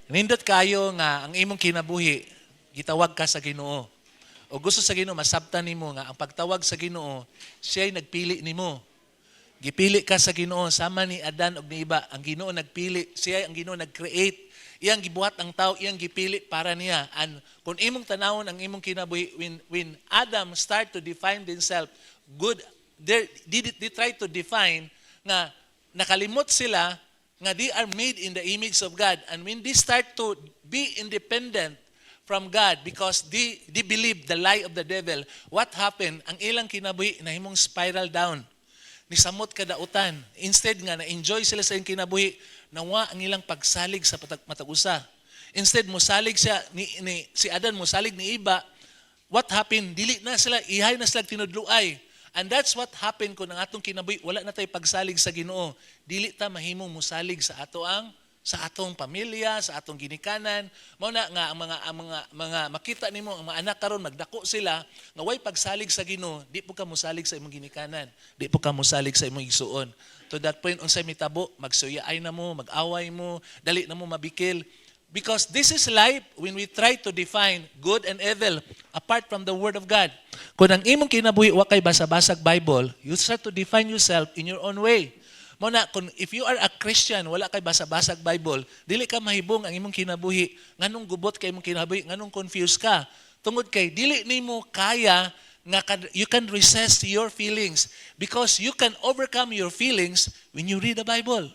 Nindot kayo nga ang imong kinabuhi, gitawag ka sa Ginoo. O gusto sa Ginoo masabtan nimo nga ang pagtawag sa Ginoo, siya'y nagpili nimo. Gipili ka sa Ginoo sama ni Adan ug ni iba. Ang Ginoo nagpili, siya ang Ginoo nag-create. Iyang gibuhat ang tao, iyang gipili para niya. And kung imong tanawon ang imong kinabuhi, when Adam start to define himself, good, they try to define nga nakalimot sila nga they are made in the image of God. And when they start to be independent from God because they believe the lie of the devil, what happened? Ang ilang kinabuhi nahimong spiral down. Nisamot kadautan. Instead nga na-enjoy sila sa iyang kinabuhi, nawa ang ilang pagsalig sa matag-usa. Instead mosalig siya si Adan mosalig ni iba. What happened? Dili na sila, ihay na sila tinudluay. And that's what happened kung ang atong kinabuhi wala na tay pagsalig sa Ginoo. Dili ta mahimong mosalig sa atong pamilya, sa atong ginikanan. Mao na nga ang mga makita nimo ang mga anak karon magdako sila nga way pagsalig sa Ginoo, di po ka mosalig sa imong ginikanan, di po ka mosalig sa imong igsuon. To that point unsay mitabo, magsuyaay na mo, mag-away mo, dali na mo mabikil. Because this is life when we try to define good and evil apart from the Word of God. Kung ang imong kinabuhi wa kay basa-basag Bible, you start to define yourself in your own way. Muna, if you are a Christian, wala kay basa-basag Bible, dili ka mahibong ang imong kinabuhi, nganong gubot kay imong kinabuhi, nganong confused ka. Tungod kay, dili nimo kaya nga you can resist your feelings because you can overcome your feelings when you read the Bible.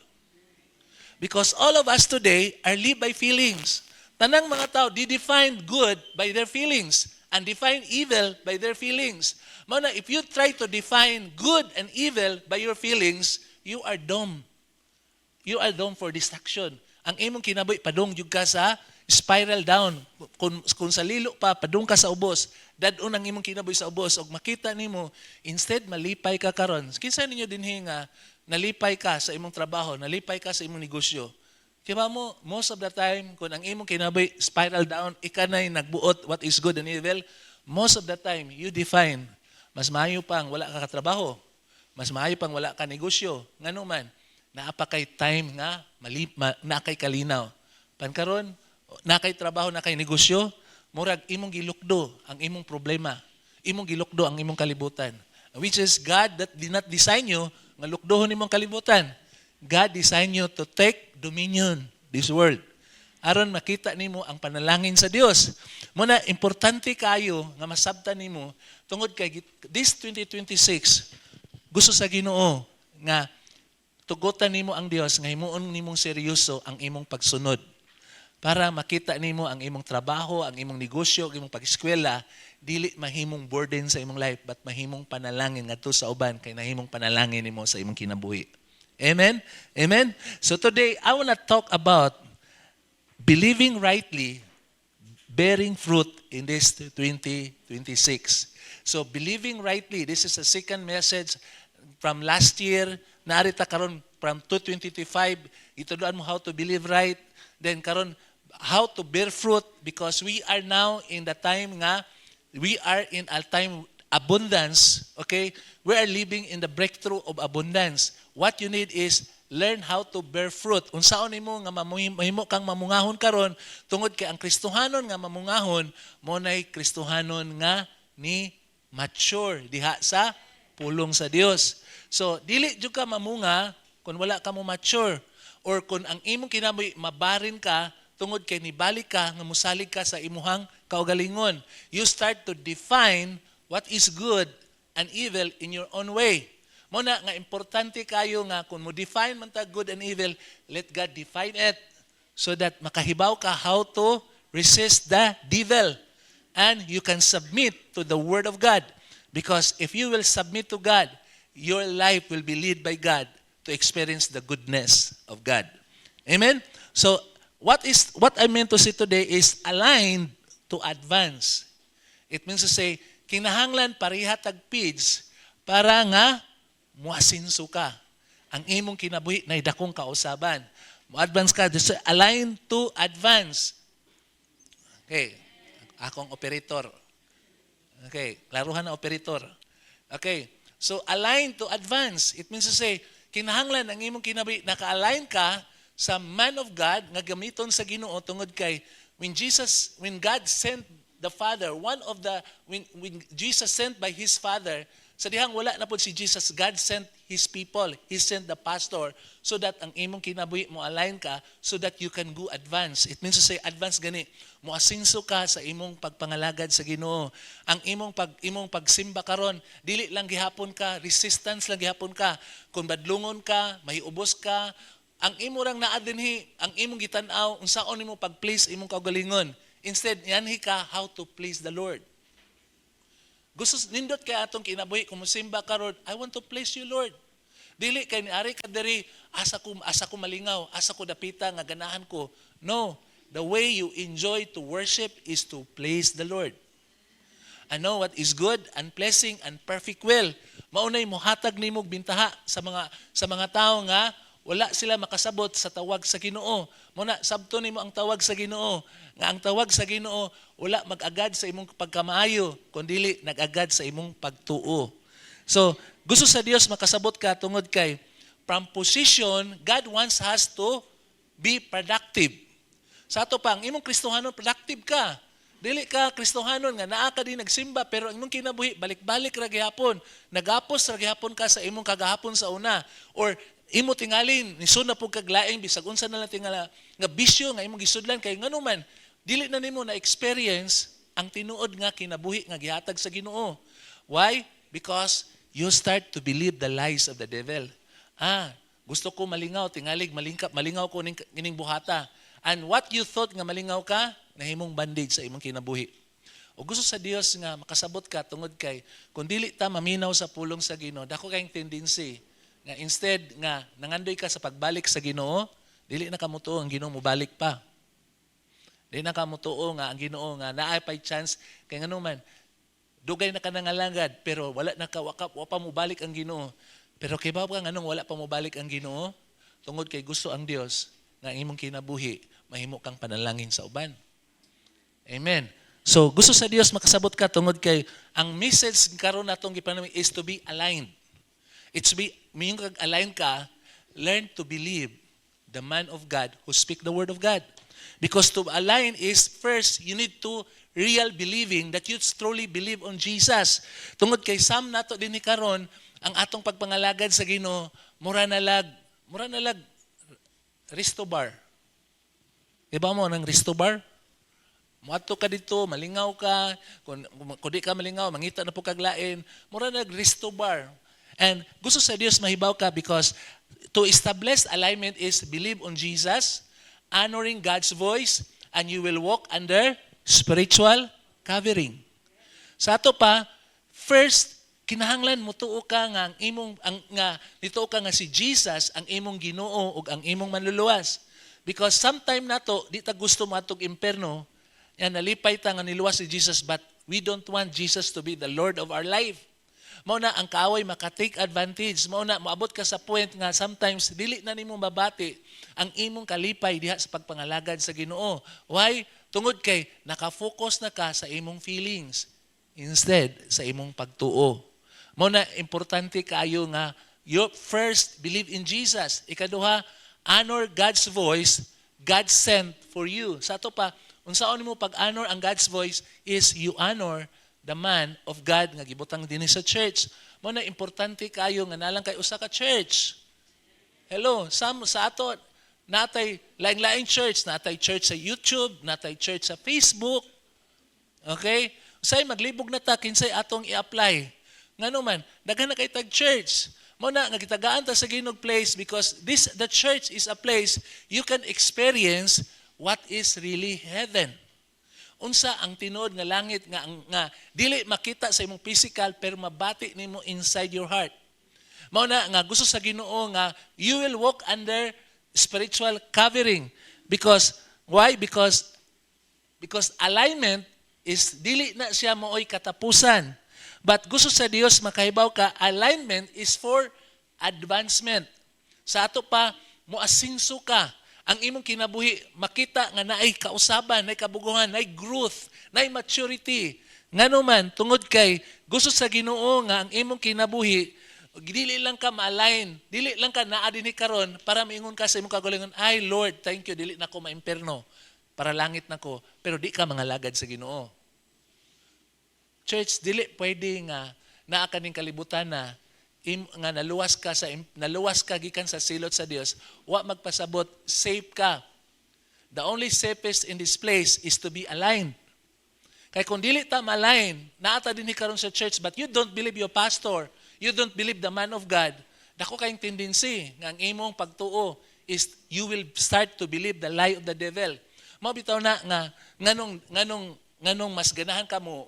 Because all of us today are live by feelings. Tanang mga tao, they define good by their feelings and define evil by their feelings. Muna, if you try to define good and evil by your feelings, you are dumb. You are dumb for destruction. Ang imong kinabuhi, padung jud ka sa spiral down. Kung sa lilo pa, padung ka sa ubos. Dadun ang imong kinabuhi sa ubos. Og makita nimo, instead malipay ka karon. Kinsa ninyo dinhi nga nalipay ka sa imong trabaho, nalipay ka sa imong negosyo. Kaya mo, most of the time, kung ang imong kinabuhi spiral down, ikanay nagbuot what is good and evil, most of the time, you define, mas maayo pang wala ka katrabaho. Mas maayo pang wala ka negosyo. Ngano man, naapa kay time nga, na kay kalinaw. Pankaron, na kay trabaho, na kay negosyo, murag imong gilukdo ang imong problema. Imong gilukdo ang imong kalibutan. Which is God that did not design you, nga lukdohon imong kalibutan. God designed you to take dominion this world. Aron makita nimo ang panalangin sa Dios. Muna, importante kayo nga masabtan nimo tungod kay this 2026, gusto sa Ginoo nga tugutan nimo ang Dios nga himuon nimong seryoso ang imong pagsunod. Para makita nimo ang imong trabaho, ang imong negosyo, ang imong pag-eskwela, dili mahimong burden sa imong life but mahimong panalangin ngadto sa uban kay nahimong panalangin nimo sa imong kinabuhi. Amen? Amen? So today, I want to talk about believing rightly, bearing fruit in this 2026. So believing rightly, this is the second message from last year. Narita karon from 2025, ituduan mo how to believe right. Then karon how to bear fruit because we are now in the time nga, we are in a time abundance, okay? We are living in the breakthrough of abundance. What you need is learn how to bear fruit. Unsaon nimo nga mahimo kang mamungahon karon tungod kay ang Kristohanon nga mamungahon mo nay Kristohanon nga ni mature diha sa pulong sa Dios. So dili jud ka mamunga kung wala ka mo mature or kung ang imong kinabuhi mabarin ka tungod kay nibalik ka nga musalig ka sa imuhang kaugalingon. You start to define what is good and evil in your own way. Muna nga importante kayo nga kung mo define man ta good and evil, let God define it so that makahibaw ka how to resist the devil and you can submit to the word of God. Because if you will submit to God, your life will be led by God to experience the goodness of God. Amen? So, what I meant to say today is aligned to advance. It means to say, kinahanglan pareha tagpids para nga muasinso ka. Ang imong kinabuhi na dakong kausaban. Mo-advance ka, just align to advance. Okay, akong operator. Okay, laruhan na operator. Okay, so align to advance. It means to say, kinahanglan ang imong kinabuhi, naka-align ka sa man of God nga gamiton sa Ginoo tungod kay when God sent the Father, when Jesus sent by His Father, sa dihang wala na po si Jesus, God sent His people. He sent the pastor so that ang imong kinabuhi mo align ka so that you can go advance. It means to say advance gani. Moasinso ka sa imong pagpangalagad sa Ginoo. Ang imong pagsimba karon, dili lang gihapon ka, resistance lang gihapon ka. Kung badlungon ka, mahiubos ka, ang imo rang naa dinhi, ang imong gitan-aw unsaon nimo pag-please imong kaugalingon. Instead, yanhi ka how to please the Lord. Gusto nindot kay atong kinabuhi kung musimba karon, I want to please you, Lord. Dili kay niari ka diri asa ko malingaw, asa ko dapita nga ganahan ko. No, the way you enjoy to worship is to please the Lord. I know what is good and pleasing and perfect will. Maunay mohatag nimo bintaha sa mga tao nga wala sila makasabot sa tawag sa Ginoo. Muna sabton nimo ang tawag sa Ginoo. Nga ang tawag sa Ginoo wala mag-agad sa imong pagkamaayo, kundi nag-agad sa imong pagtuo. So, gusto sa Dios makasabot ka tungod kay from position, God wants us to be productive. Sa ato pa, ang imong Kristohanon, productive ka. Dili ka Kristohanon nga naa ka din nagsimba pero ang imong kinabuhi balik-balik ra gihapon. Nagapos ra gihapon ka sa imong kagahapon sa una or imo tingalin nisud na pug kaglaing bisag unsa na lang tingala nga bisyo nga imong gisudlan kay nganuman dili na nimo na experience ang tinuod nga kinabuhi nga gihatag sa Ginoo. Why? Because you start to believe the lies of the devil. Gusto ko malingaw tingalig malingaw ko ning buhata. And what you thought nga malingaw ka nahimong bandage sa imong kinabuhi. O gusto sa Dios nga makasabot ka tungod kay kung dili ta maminaw sa pulong sa Ginoo dako kayong tendency nga instead nga nangandoy ka sa pagbalik sa Ginoo, dili na kamutuo ang Ginoo mobalik pa. Dili na kamutuo nga ang Ginoo nga naay pay chance kay nganuman dugay na ka nangalangad pero wala na ka wa pa mobalik ang Ginoo. Pero kay ba nganong wala pa mobalik ang Ginoo? Tungod kay gusto ang Dios nga ang imong kinabuhi mahimo kang panalangin sa uban. Amen. So gusto sa Dios makasabot ka tungod kay ang message karon natong gipanami is to be aligned. It's be may align ka, learn to believe the man of God who speak the word of God. Because to align is first, you need to real believing that you truly believe on Jesus. Tungod kay Sam nato din ni karon ang atong pagpangalagad sa Ginoo, mura na lag resto bar. Iba mo ng resto bar? Muadto ka dito, malingaw ka, kung di ka malingaw, mangita na po kaglain, mura na resto bar. And gusto sa Diyos mahibaw ka because to establish alignment is believe on Jesus, honoring God's voice, and you will walk under spiritual covering. Sa ato pa, first, kinahanglan mo tuo ka nga nituo ka nga si Jesus ang imong Ginoo ug ang imong manluluwas. Because sometime nato di ta gusto matog imperno, yan nalipay ta nga niluwas si Jesus but we don't want Jesus to be the Lord of our life. Mao na ang kaaway maka-take advantage. Mao na moabot ka sa point nga sometimes dili na nimo mabati ang imong kalipay diha sa pagpangalagad sa Ginoo. Why? Tungod kay naka-focus na ka sa imong feelings instead sa imong pagtuo. Mao na importante kaayo nga you first believe in Jesus. Ikaduha, honor God's voice, God sent for you. Sa ato pa, unsaon nimo pag-honor ang God's voice is you honor the man of God nga gibutang dinhi sa church. Mao na importante kayo nga nalang kay usa ka church. Hello, sa ato natay laing-laing church, natay church sa YouTube, natay church sa Facebook. Okay? Usay maglibog na ta kinsay atong i-apply. Ngano man, daghan na kay tag church. Mao na nga gitagaan ta sa Ginog place because the church is a place you can experience what is really heaven. Unsa ang tinuod nga langit nga dili makita sa imong physical pero mabati nimo inside your heart. Mao na nga gusto sa Ginoo nga you will walk under spiritual covering because why? Because alignment is dili na siya mooy katapusan. But gusto sa Dios makahibaw ka alignment is for advancement. Sa ato pa moasinso ka. Ang imong kinabuhi, makita nga naay kausaban, naay kabuguhan, naay growth, naay maturity. Ngano man, tungod kay gusto sa Ginoo nga ang imong kinabuhi, Dili lang ka ma-align, dili lang ka naa dinhi karon para maingon ka sa imong kagalingon, ay Lord, thank you, dili na ko maimperno, para langit na ko, pero di ka mangalagad sa Ginoo. Church, dili pwede nga naa kaning kalibutan na nga naluwas ka gikan sa silot sa Dios, wa magpasabot, safe ka. The only safest in this place is to be aligned. Kaya kung dili ta ma-align, naata dinhi karon sa church, but you don't believe your pastor, you don't believe the man of God, dako kayong tendency nga ang imong pagtuo is you will start to believe the lie of the devil. Mao bitaw na nga nganong mas ganahan ka mo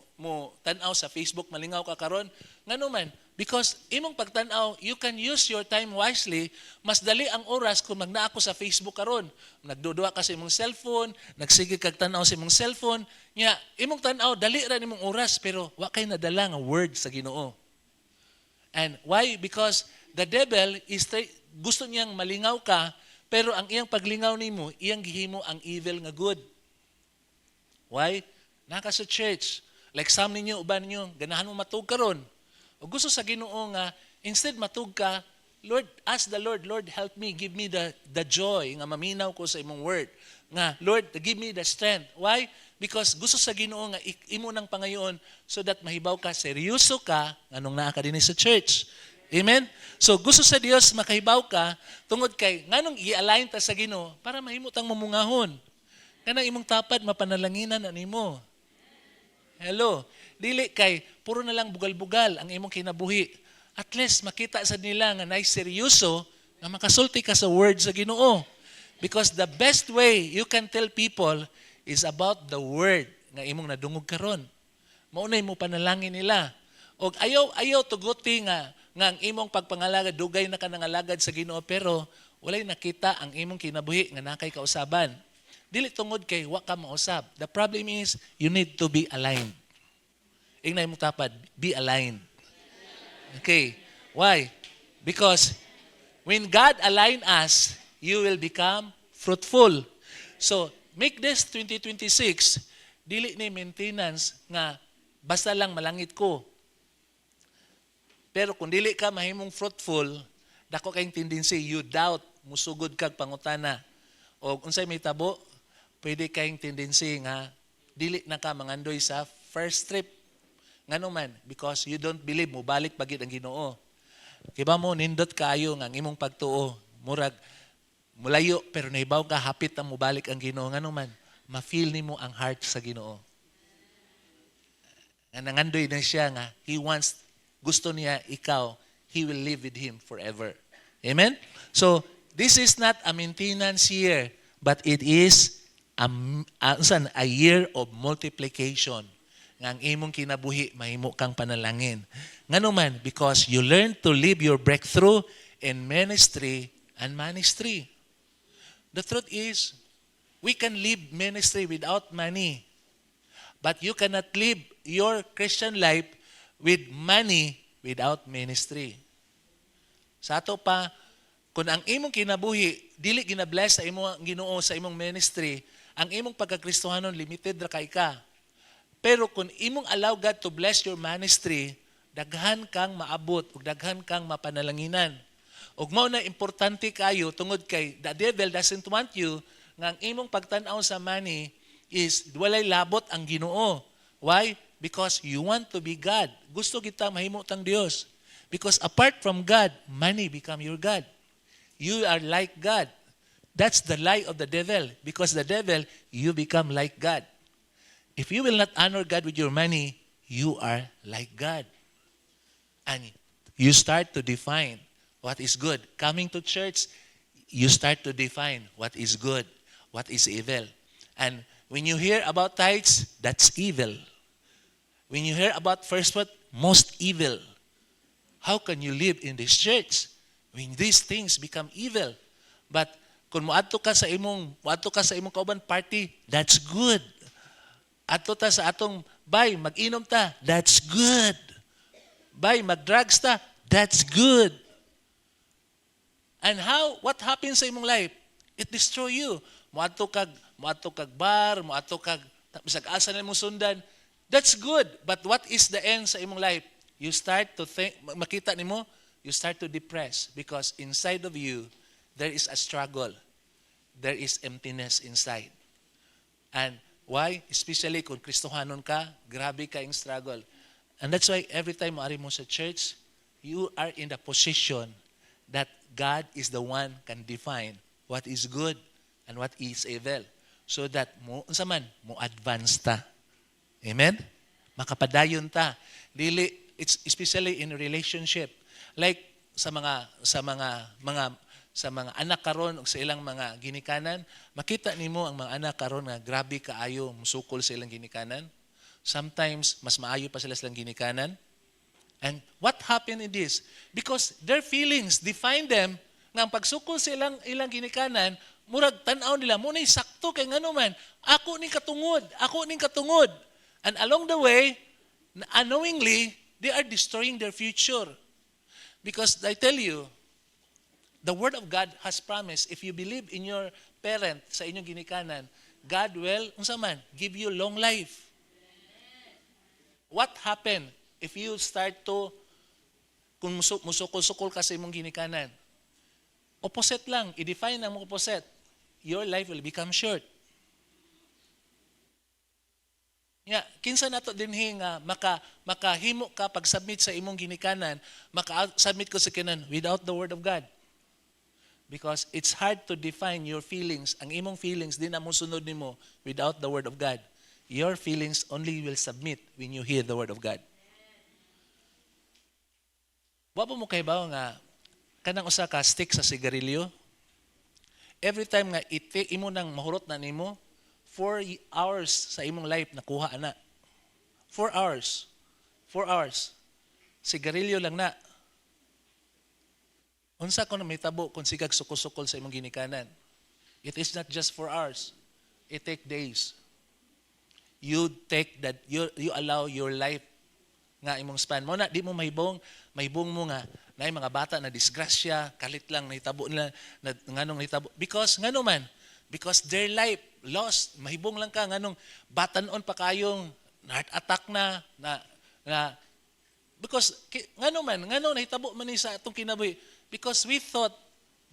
tan-aw sa Facebook, malingaw ka karon, ngano man, because imong pagtan-aw, you can use your time wisely. Mas dali ang oras kung magna ako sa Facebook karon. Nagdudua ka sa imong cellphone, nagsige kag tan-aw sa imong cellphone, nya imong tan-aw dali ra nimong oras pero wa kay nadala nga word sa Ginoo. And why? Because the devil is gusto niyang malingaw ka, pero ang iyang paglingaw nimo, iyang gihimo ang evil nga good. Why? Naka sa church, like some ninyo, uban ninyo, ganahan mo matug karon. O gusto sa Ginoo nga, instead matug ka, Lord, ask the Lord, Lord, help me, give me the joy nga maminaw ko sa imong word. Nga, Lord, give me the strength. Why? Because gusto sa Ginoo nga imo nang pangayoon so that mahibaw ka, seryoso ka, anong naa ka din sa church. Amen? So gusto sa Dios makahibaw ka, tungod kay, nganong i-align ta sa Ginoo para mahimutang mamungahon. Kanang imong tapad, mapanalanginan na nimo. Hello? Dili kay, puro na lang bugal-bugal ang imong kinabuhi. At least makita sa nila nga na'y seryoso na makasulti ka sa word sa Ginoo. Because the best way you can tell people is about the word nga imong nadungog karon. Maunay mo panalangin nila. Og ayaw tuguti nga ang imong pagpangalagad, dugay na ka nangalagad sa Ginoo, pero walay nakita ang imong kinabuhi nga nakay kausaban. Dili tungod kay wa ka mausab. The problem is you need to be aligned. Ingnay mo tapad, be aligned. Okay. Why? Because when God align us, you will become fruitful. So, make this 2026, dili ni maintenance nga basta lang malangit ko. Pero kung dili ka mahimong fruitful, dako kayong tendency, you doubt, musugod kag pangutana. O unsay may tabo, pwede kayong tendency nga dili na ka mangandoy sa first trip. Ngano man, because you don't believe mo balik bagid ang Ginoo. Kiba mo nindot kaayo nga ang imong pagtuo, murag mulayo pero nahibaw ka hapit ang mubalik ang Ginoo. Ngano man, ma-feel nimo ang heart sa Ginoo. Nga nangandoy na siya nga he wants, gusto niya ikaw, he will live with him forever. Amen? So, this is not a maintenance year, but it is a year of multiplication. Nga ang imong kinabuhi, mahimo kang panalangin. Ngano man, because you learn to live your breakthrough in ministry and ministry. The truth is, we can live ministry without money. But you cannot live your Christian life with money without ministry. Sa ato pa, kung ang imong kinabuhi, dili ginabless sa imong Ginoo sa imong ministry, ang imong pagkakristohanon limited ra kay ka. Pero kung imong allow God to bless your ministry, daghan kang maabot ug daghan kang mapanalanginan. Ug mao na importante kayo tungod kay the devil doesn't want you nga ang imong pagtan-aw sa money is walay labot ang Ginoo. Why? Because you want to be God. Gusto kita mahimo tang Dios. Because apart from God, money become your God. You are like God. That's the lie of the devil. Because the devil, you become like God. If you will not honor God with your money, you are like God. And you start to define what is good. Coming to church, you start to define what is good, what is evil. And when you hear about tithes, that's evil. When you hear about first what, most evil. How can you live in this church when these things become evil? But kung moadto ka sa imong kauban party, that's good. Adto ta sa atong bay, mag-inom ta, that's good. Bay, mag-drugs ta, that's good. And what happens sa imong life? It destroy you. Moadto kag bar, moadto kag bisag asa na imong sundan, that's good. But what is the end sa imong life? You start to think, makita nimo, you start to depress because inside of you, there is a struggle. There is emptiness inside. And why? Especially kung Kristohanon ka, grabe ka yung struggle. And that's why every time maari mo sa church, you are in the position that God is the one can define what is good and what is evil. So that mo, unsa man, mo advance ta. Amen? Makapadayon ta. Dili, it's especially in a relationship. Like sa mga anak karon o sa ilang mga ginikanan, makita nimo ang mga anak karon nga grabe kaayo musukol sa ilang ginikanan. Sometimes mas maayo pa sila silang ginikanan. And what happened in this? Because their feelings define them nga ang pagsukol sa ilang ginikanan, murag tan-aw nila mo nay sakto kay ngano man ako ning katungod. And along the way, unknowingly, they are destroying their future. Because I tell you, the Word of God has promised, if you believe in your parent sa inyong ginikanan, God will, unsa man, give you long life. What happened if you start to, kung musukol-sukol ka sa imong ginikanan? Opposite lang, i-define ang opposite. Your life will become short. Yeah, kinsa nato dinhi nga makahimo ka pag-submit sa imong ginikanan, maka-submit ko sa kinan without the Word of God. Because it's hard to define your feelings. Ang imong feelings di na mo sunod nimo without the Word of God. Your feelings only will submit when you hear the Word of God. Wa pa mo kahibaw nga kanang usa ka stick sa sigarilyo. Every time nga imo nang mahurot na nimo, 4 hours sa imong life nakuha ana. 4 hours. 4 hours. Sigarilyo lang na. Unsa ko na may tabo kung sigag sukol-sukol sa imong ginikanan? It is not just 4 hours. It take days. You allow your life nga imong span. Mo na di mo mahibong mo nga na mga bata na disgrasya, kalit lang nahitabo nila nganong nahitabo because ngano man, because their life lost, mahibong lang ka nganong batanon pa kayong heart attack na because ngano nahitabo man ni sa atong kinabuhi because we thought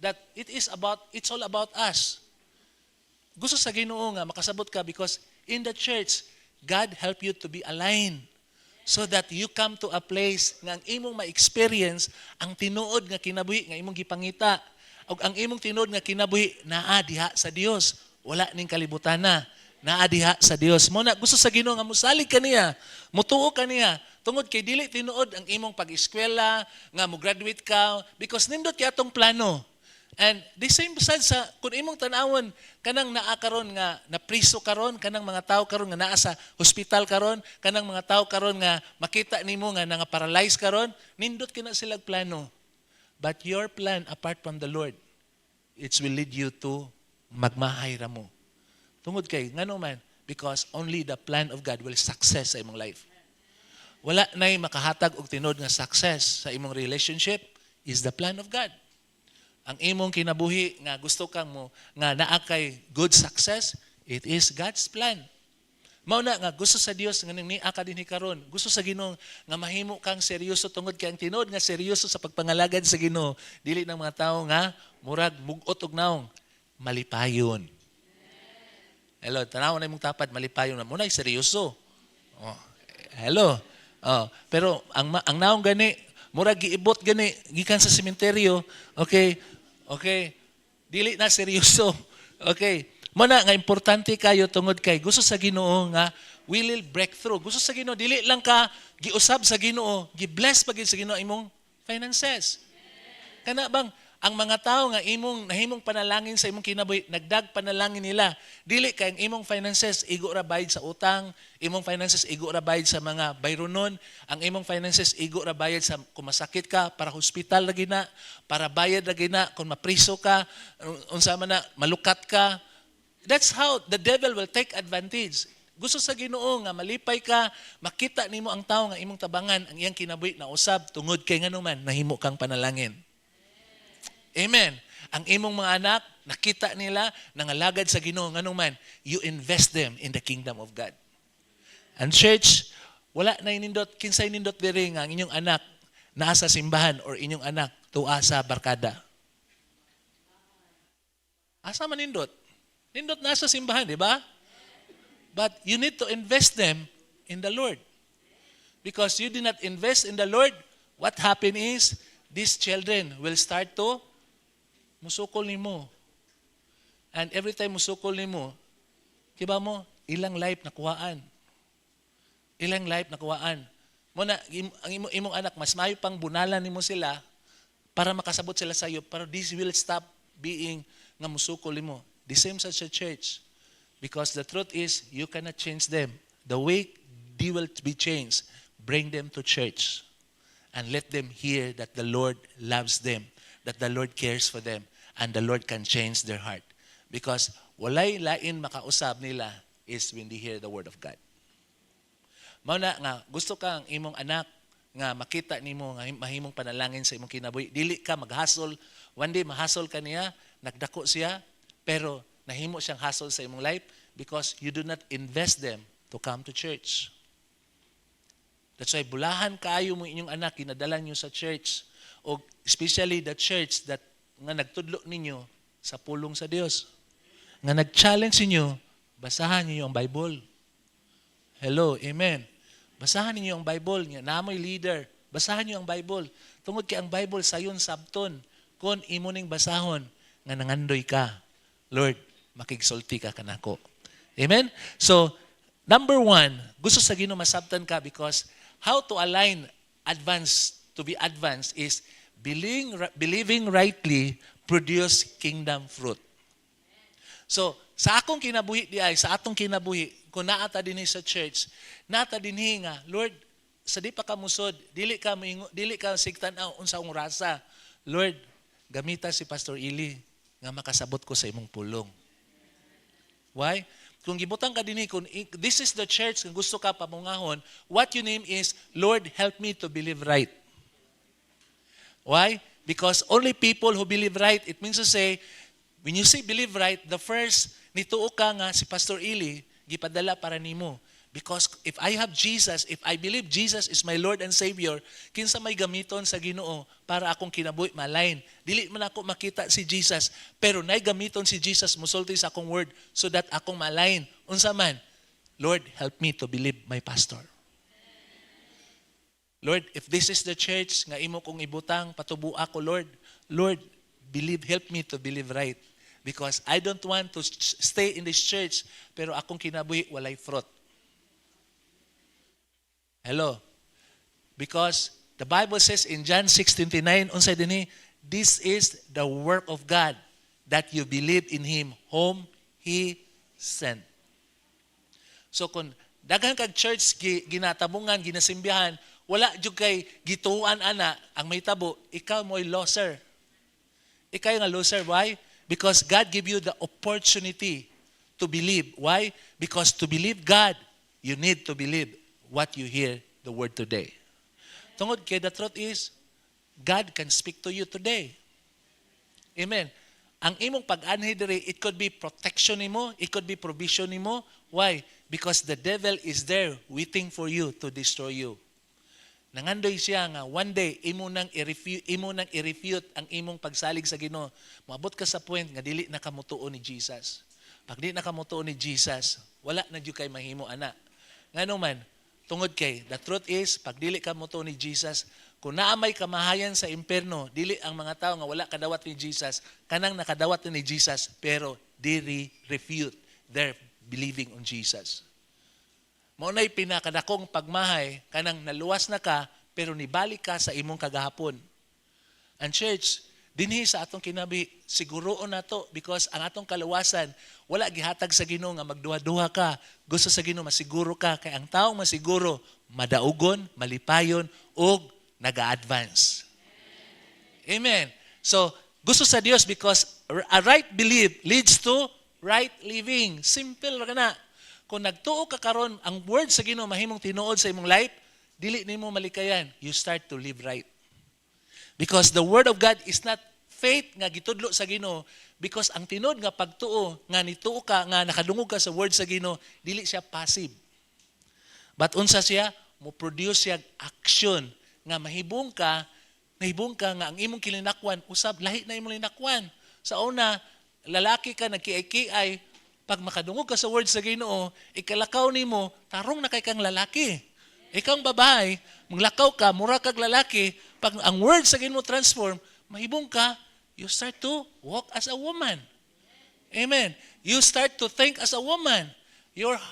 that it's all about us. Gusto sa Ginoo nga makasabot ka because in the church, God help you to be aligned so that you come to a place nga ang imong ma-experience ang tinuod nga kinabuhi nga imong gipangita o ang imong tinuod nga kinabuhi naa diha sa Dios. Wala ning kalibutan na. Naa diha sa Dios. Mo na gusto sa Ginoo nga mosalig kaniya, motuo kaniya tungod kay dili tinuod ang imong pag-eskwela nga mo graduate ka because nindot kay atong plano. And the same sad sa kung imong tan-awon kanang naa karon nga napriso karon kanang mga tao karon nga naa sa hospital karon kanang mga tao karon nga makita nimo nga nga paralyzed karon nindot kina sila plano. But your plan apart from the Lord, it will lead you to magmahay ra mo. Tungod kay ngano man because only the plan of God will success sa imong life. Wala nay makahatag og tinod nga success sa imong relationship is the plan of God. Ang imong kinabuhi nga gusto kang mo nga naa kay good success, it is God's plan. Mao na nga gusto sa Dios nga ni ka dinhi karon. Gusto sa Ginoo nga mahimo kang seryoso tungod kay ang tinod nga seryoso sa pagpangalagad sa Ginoo dili ng mga tao nga murag mugot og naong malipayon. Hello, tanaw na imong tapat malipayon na mo na seryoso. Oh, hello. Oh, pero ang naong gani murag giibot gani gikan sa sementeryo. Okay. Dili na seryoso. Okay. Muna nga importante kayo tungod kay gusto sa Ginoo nga we will break through. Gusto sa Ginoo dili lang ka giusab sa Ginoo, gi-bless pagid sa Ginoo imong finances. Kana bang ang mga tao nga imong nahimong panalangin sa imong kinabuhi, nagdag panalangin nila. Dili kay ang imong finances igo ra bayad sa utang, imong finances igo ra bayad sa mga bayronon, ang imong finances igo ra bayad sa kung masakit ka para hospital lagi na, para bayad lagi na kung mapriso ka, unsa man na malukat ka. That's how the devil will take advantage. Gusto sa Ginoo nga malipay ka, makita nimo ang tao nga imong tabangan ang iyang kinabuhi na usab tungod kay ngano man nahimo kang panalangin. Amen. Ang imong mga anak, nakita nila, nangalagad sa Ginoo nganong man, you invest them in the kingdom of God. And church, wala na inindot, kinsay nindot diri nga ang inyong anak naa sa simbahan or inyong anak tuwa sa barkada? Asa man nindot? Nindot na sa simbahan, di ba? But you need to invest them in the Lord. Because you did not invest in the Lord, what happened is, these children will start to musukol nimo. And every time musukol nimo, kiba mo, ilang life nakuhaan. Ilang life nakuhaan. Muna, ang imong anak, mas mayo pang bunalan nimo sila para makasabot sila sa iyo. Pero this will stop being nga musukol nimo. The same sa church. Because the truth is, you cannot change them. The way they will be changed, bring them to church and let them hear that the Lord loves them, that the Lord cares for them, and the Lord can change their heart. Because walay lain makausab nila is when they hear the word of God. Mao na nga gusto kang imong anak nga makita nimo nga mahimong panalangin sa imong kinabuhi. Dili ka maghasol, one day mahasol ka niya, nagdako siya, pero nahimo siyang hassle sa imong life because you do not invest them to come to church. That's why bulahan kaayo mo inyong anak, kinadala nyo sa church. O especially the church that nga nagtudlo ninyo sa pulong sa Dios. Nga nag-challenge ninyo, basahan niyo ang Bible. Hello, amen. Basahan niyo ang Bible. Namoy leader, basahan niyo ang Bible. Tungod kay ang Bible sayon sabton, kon imo ning basahon, nga nangandoy ka. Lord, makigsulti ka kanako. Amen? So, number 1, gusto sa Ginoo masabtan ka because how to align to be advanced is believing rightly produce kingdom fruit. So, sa akong kinabuhi sa atong kinabuhi, kung naata dinhi sa church, naata dinhi nga, Lord, sa di pa ka musod, dili ka sigtan unsa ong rasa. Lord, gamita si Pastor Ili nga makasabot ko sa imong pulong. Why? Kung gibutang ka dinhi, kung this is the church kung gusto ka pamungahon, what you name is, Lord, help me to believe right. Why? Because only people who believe right, it means to say, when you say believe right, the first, nituo ka nga si Pastor Ili, gipadala para nimo. Because if I have Jesus, if I believe Jesus is my Lord and Savior, kinsa may gamiton sa Ginoo para akong kinabuhi malain. Dili man ako makita si Jesus, pero nay gamiton si Jesus musulti sa akong word so that akong malain. Unsa man, Lord, help me to believe my pastor. Lord, if this is the church nga imo kong ibutang, patubo ako, Lord, help me to believe right. Because I don't want to stay in this church, pero akong kinabuhi walay fruit. Hello. Because the Bible says in John 6:29, unsay dinhi, this is the work of God, that you believe in Him whom He sent. So kung daghan kag church ginatabungan, ginasimbihan, wala jud kay gituan ana ang may tabo, ikaw mo'y loser. Ikaw nga loser. Why? Because God give you the opportunity to believe. Why? Because to believe God, you need to believe what you hear the word today. Tungod kay the truth is, God can speak to you today. Amen. Ang imong pag-anhi diri, it could be protection nimo, it could be provision nimo. Why? Because the devil is there waiting for you to destroy you. Nangandoy siya nga one day imo nang i-refute ang imong pagsalig sa Ginoo. Moabot ka sa point nga dili na kamutuo ni Jesus. Pag di na kamutuo ni Jesus, wala na jud kay mahimo ana. Ngano man, tungod kay the truth is pag dili ka mutuo ni Jesus, kung naamay kamahayan sa impierno, dili ang mga tao nga wala kadawat ni Jesus, kanang nakadawat ni Jesus, pero they refute their believing on Jesus. Mao nay pinakadakong pagmahay kanang naluwas na ka pero nibalik ka sa imong kagahapon. And church, dinhi sa atong kinabi siguroon nato because ang atong kaluwasan wala gihatag sa Ginoo nga magduha-duha ka. Gusto sa Ginoo masiguro ka kay ang taong masiguro madaugon, malipayon ug naga-advance. Amen. So, gusto sa Dios because a right belief leads to right living. Simple ra na. Kung nagtuo ka karon, ang word sa Ginoo mahimong tinuod sa imong life, dili nimo malikayan, you start to live right. Because the word of God is not faith nga gitudlo sa Ginoo, because ang tinuod nga pagtuo nga nituo ka nga nakadungog ka sa word sa Ginoo, dili siya passive. But unsa siya mo produce siya action nga nahibong ka nga ang imong kilinakwan usab lahi na imong linakwan. Sa una, lalaki ka nagkiay-kiay, pag makadungog ka sa word sa Ginoo, ikalakaw nimo tarong na kay kang lalaki. Ikaw ang babae, maglakaw ka, mura kag lalaki, pag ang word sa Ginoo transform, mahibong ka, you start to walk as a woman. Amen. You start to think as a woman.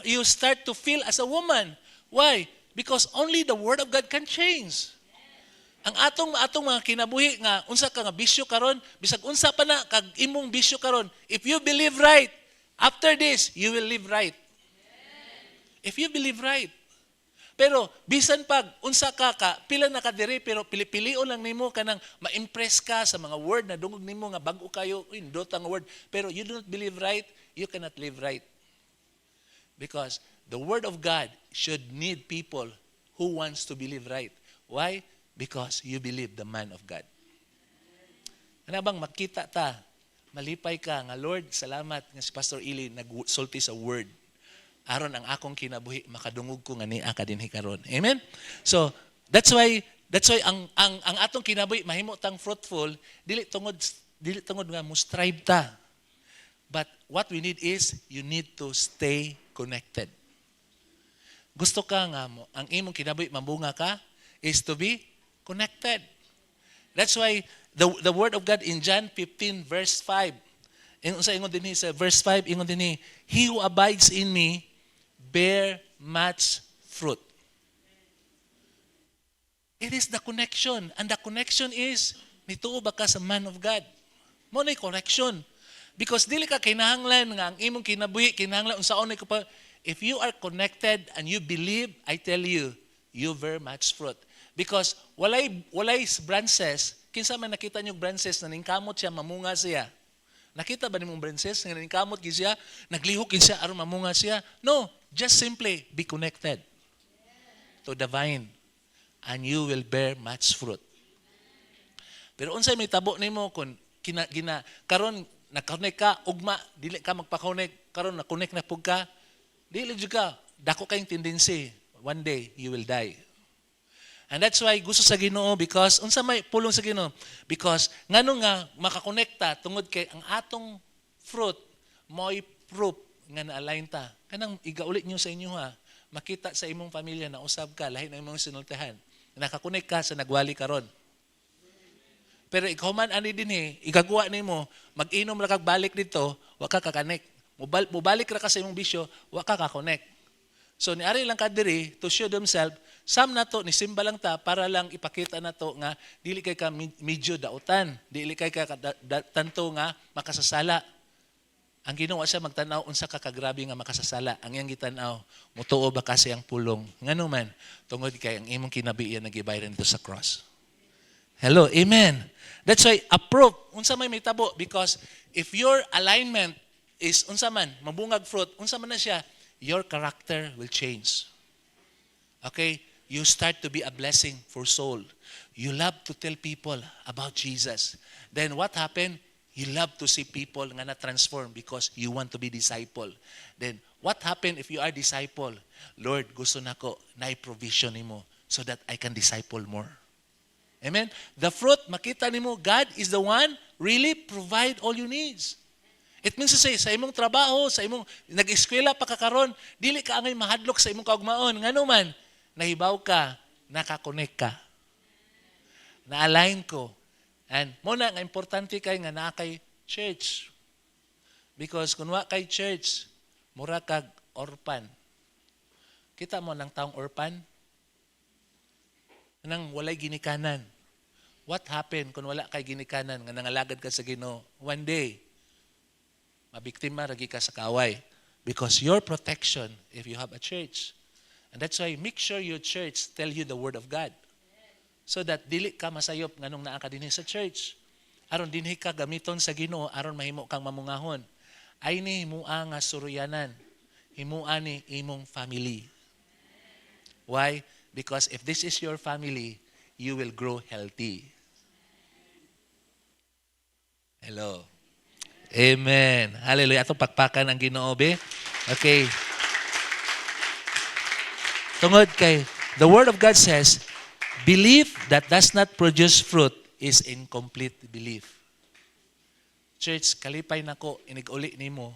You start to feel as a woman. Why? Because only the Word of God can change. Ang atong mga kinabuhi nga unsa ka nga bisyo karon, bisag unsa pa na kag imong bisyo karon, if you believe right, after this you will live right. If you believe right. Pero bisan pag unsa ka pila na ka diri pero pili-pilion lang nimo kanang ma-impress ka sa mga word na dungog nimo nga bag-o kayo indot ang word, pero you do not believe right, you cannot live right. Because the word of God should need people who wants to believe right. Why? Because you believe the man of God. Ano bang makita ta, malipay ka nga Lord, salamat nga si Pastor Ili nagsulti sa word. Aron ang akong kinabuhi makadungog ko nga niya ka dinhi karon. Amen. So that's why ang atong kinabuhi mahimo tang fruitful dili tungod nga mo strive ta. But what we need is you need to stay connected. Gusto ka nga mo ang imong kinabuhi mambunga ka is to be connected. That's why the word of God in John 15 verse 5. Ingon dinhi sa verse 5 ingon dinhi, he who abides in me bear much fruit. It is the connection. And the connection is, nituo ba ka sa man of God? Mo na connection. Because dili ka kinahanglan nga ang imong kinabuhi, kinahanglan unsaon ko pa. If you are connected and you believe, I tell you, you bear much fruit. Because walay branches, kinsa man nakita niyo branches na ningkamot siya, mamunga siya. Nakita ba nimong branches nga ningkamot gid siya, naglihok gid siya aron mamunga siya? No, just simply be connected to the vine and you will bear much fruit. Pero unsay may tabo nimo kung karon na-connect ka ugma dili ka magpa-connect karon na-connect na pug ka, dili jud ka dako kayong tendency, one day you will die. And that's why gusto sa Ginoo because unsa may pulong sa Ginoo because ngano nga makakonekta tungod kay ang atong fruit mo'y proof nga na-align ta. Kanang igaulit niyo sa inyo ha, makita sa imong pamilya na usab ka lahi na imong sinultihan. Nakakonek ka sa nagwali karon. Pero ikaw man ani dinhi, igagawa nimo, mag-inom ra kag balik dito, wa ka kakanek. Mubalik ra ka sa imong bisyo, wa ka kakonek. So niari lang ka diri to show themselves. Sam na to, nisimba lang ta para lang ipakita na to nga dili kay ka medyo dautan, dili kay ka tanto nga makasasala. Ang ginawa siya magtanaw unsa ka kagrabe nga makasasala. Ang iyang gitanaw, mutuo ba kasi ang pulong? Ngano man, tungod kay ang imong kinabiyan nagibayran dito sa cross. Hello, amen. That's why approve unsa may tabo because if your alignment is unsa man mabungag fruit, unsa man na siya, your character will change. Okay? You start to be a blessing for soul. You love to tell people about Jesus. Then what happened? You love to see people nga na-transform because you want to be disciple. Then what happened if you are disciple? Lord, gusto nako na i-provision nimo so that I can disciple more. Amen? The fruit, makita nimo, God is the one really provide all your needs. It means to say, sa imong trabaho, sa imong nag-eskwela pa kakaron, dili ka angay mahadlok sa imong kaugmaon. Ngano man, nahibaw ka, nakakonek ka. Na-align ko. And muna nga importante kay nga na kay church. Because kung wa kay church, mura kag orphan. Kita mo ng taong orphan? Nang walay ginikanan. What happened kung wala kay ginikanan nga nangalagad ka sa Ginoo? One day, mabiktima ragi ka sa kaaway. Because your protection, if you have a church. And that's why make sure your church tell you the word of God. So that dili ka masayop nganong naa ka dinhi sa church. Aron dinhi ka gamiton sa Ginoo aron mahimo kang mamungahon. Ay ni himua nga suruyanan. Himua ni imong family. Why? Because if this is your family, you will grow healthy. Hello. Amen. Hallelujah. Atong pakpakan ang Ginoo be. Okay. Tungod kay the word of God says, Belief that does not produce fruit is incomplete belief. Church, kalipay nako inig-uli nimo,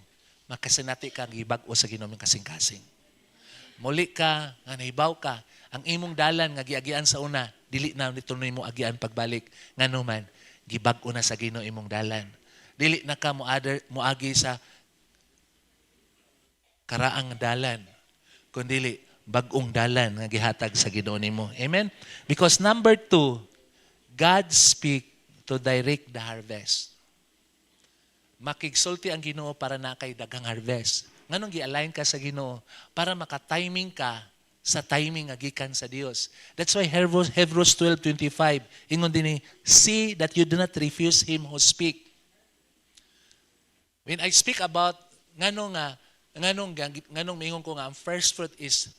makasinati ka gibag-o sa Ginoo kasing-kasing. Muli ka, nga nahibaw ka, ang imong dalan nga giagian sa una, dili na nito mo agian pagbalik. Ngano man, gibag-o na sa Ginoo imong dalan. Dili na ka moagi sa karaang dalan, kundi bag-ong dalan nga gihatag sa Ginoo nimo. Amen? Because number 2, God speak to direct the harvest. Makigsulti ang Ginoo para na kay daghang harvest. Nganong gi-align ka sa Ginoo para maka-timing ka sa timing nga gikan sa Dios. That's why Hebrews 12:25 ingon dinhi, see that you do not refuse him who speak. When I speak about nganong mingon ko nga ang first fruit is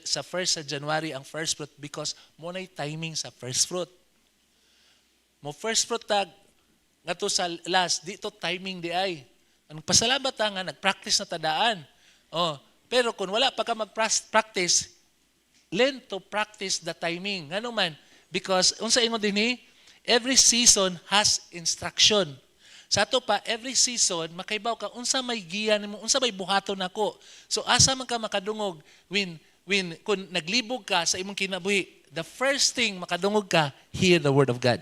sa January ang first fruit because mo nay timing sa first fruit. Mo first fruit tag ngadto sa last dito timing di ay. Ang pasalamat nga nagpractice na tadaan. Oh, pero kung wala pa ka mag-practice, learn to practice the timing. Ngano man? Because unsa ingon dinhi, every season has instruction. Sa ato pa, every season, makaibaw ka, unsa may giya nimo, unsa may buhaton nako. So asa man ka makadungog kung naglibog ka sa imong kinabuhi, the first thing makadungog ka, hear the word of God.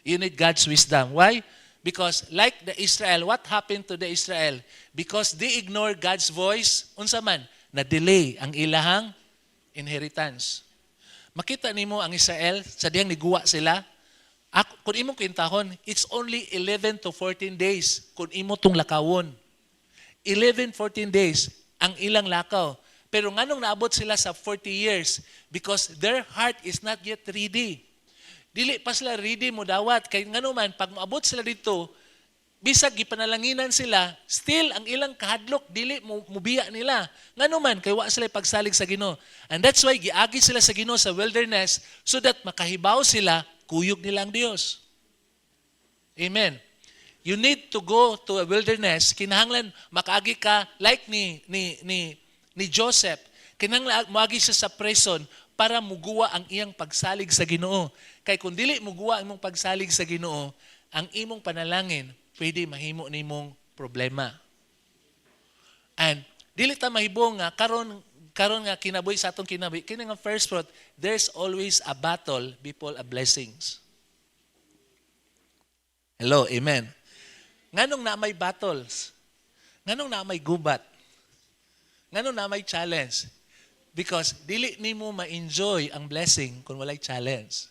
You need God's wisdom. Why? Because like the Israel, what happened to the Israel? Because they ignore God's voice, unsa man, na-delay ang ilahang inheritance. Makita nimo ang Israel, sa diyang niguwa sila, kung imong kwintahon, it's only 11 to 14 days kung imo tong lakawon. 11, 14 days ang ilang lakaw. Pero nganong naabot sila sa 40 years? Because their heart is not yet ready. Dili pa sila ready mo dawat. Kaya ngano man, pag maabot sila dito, bisag gipanalanginan sila, still ang ilang kahadlok, dili mubiya nila. Ngano man, kaya wa sila pagsalig sa Ginoo. And that's why giagi sila sa Ginoo sa wilderness so that makahibaw sila, kuyog nila ang Dios. Amen. You need to go to a wilderness, kinahanglan makaagi ka like ni Joseph. Kinahanglan moagi siya sa prison para muguwa ang iyang pagsalig sa Ginoo. Kay kung dili muguwa ang imong pagsalig sa Ginoo, ang imong panalangin pwede mahimo nimong problema. And dili ta mahibong nga karon nga kinabuhi sa atong kinabuhi, kini nga first fruit, there's always a battle before a blessings. Hello, amen. Nganong na may battles? Nganong na may gubat? Nganong na may challenge? Because dili nimo ma-enjoy ang blessing kung walay challenge.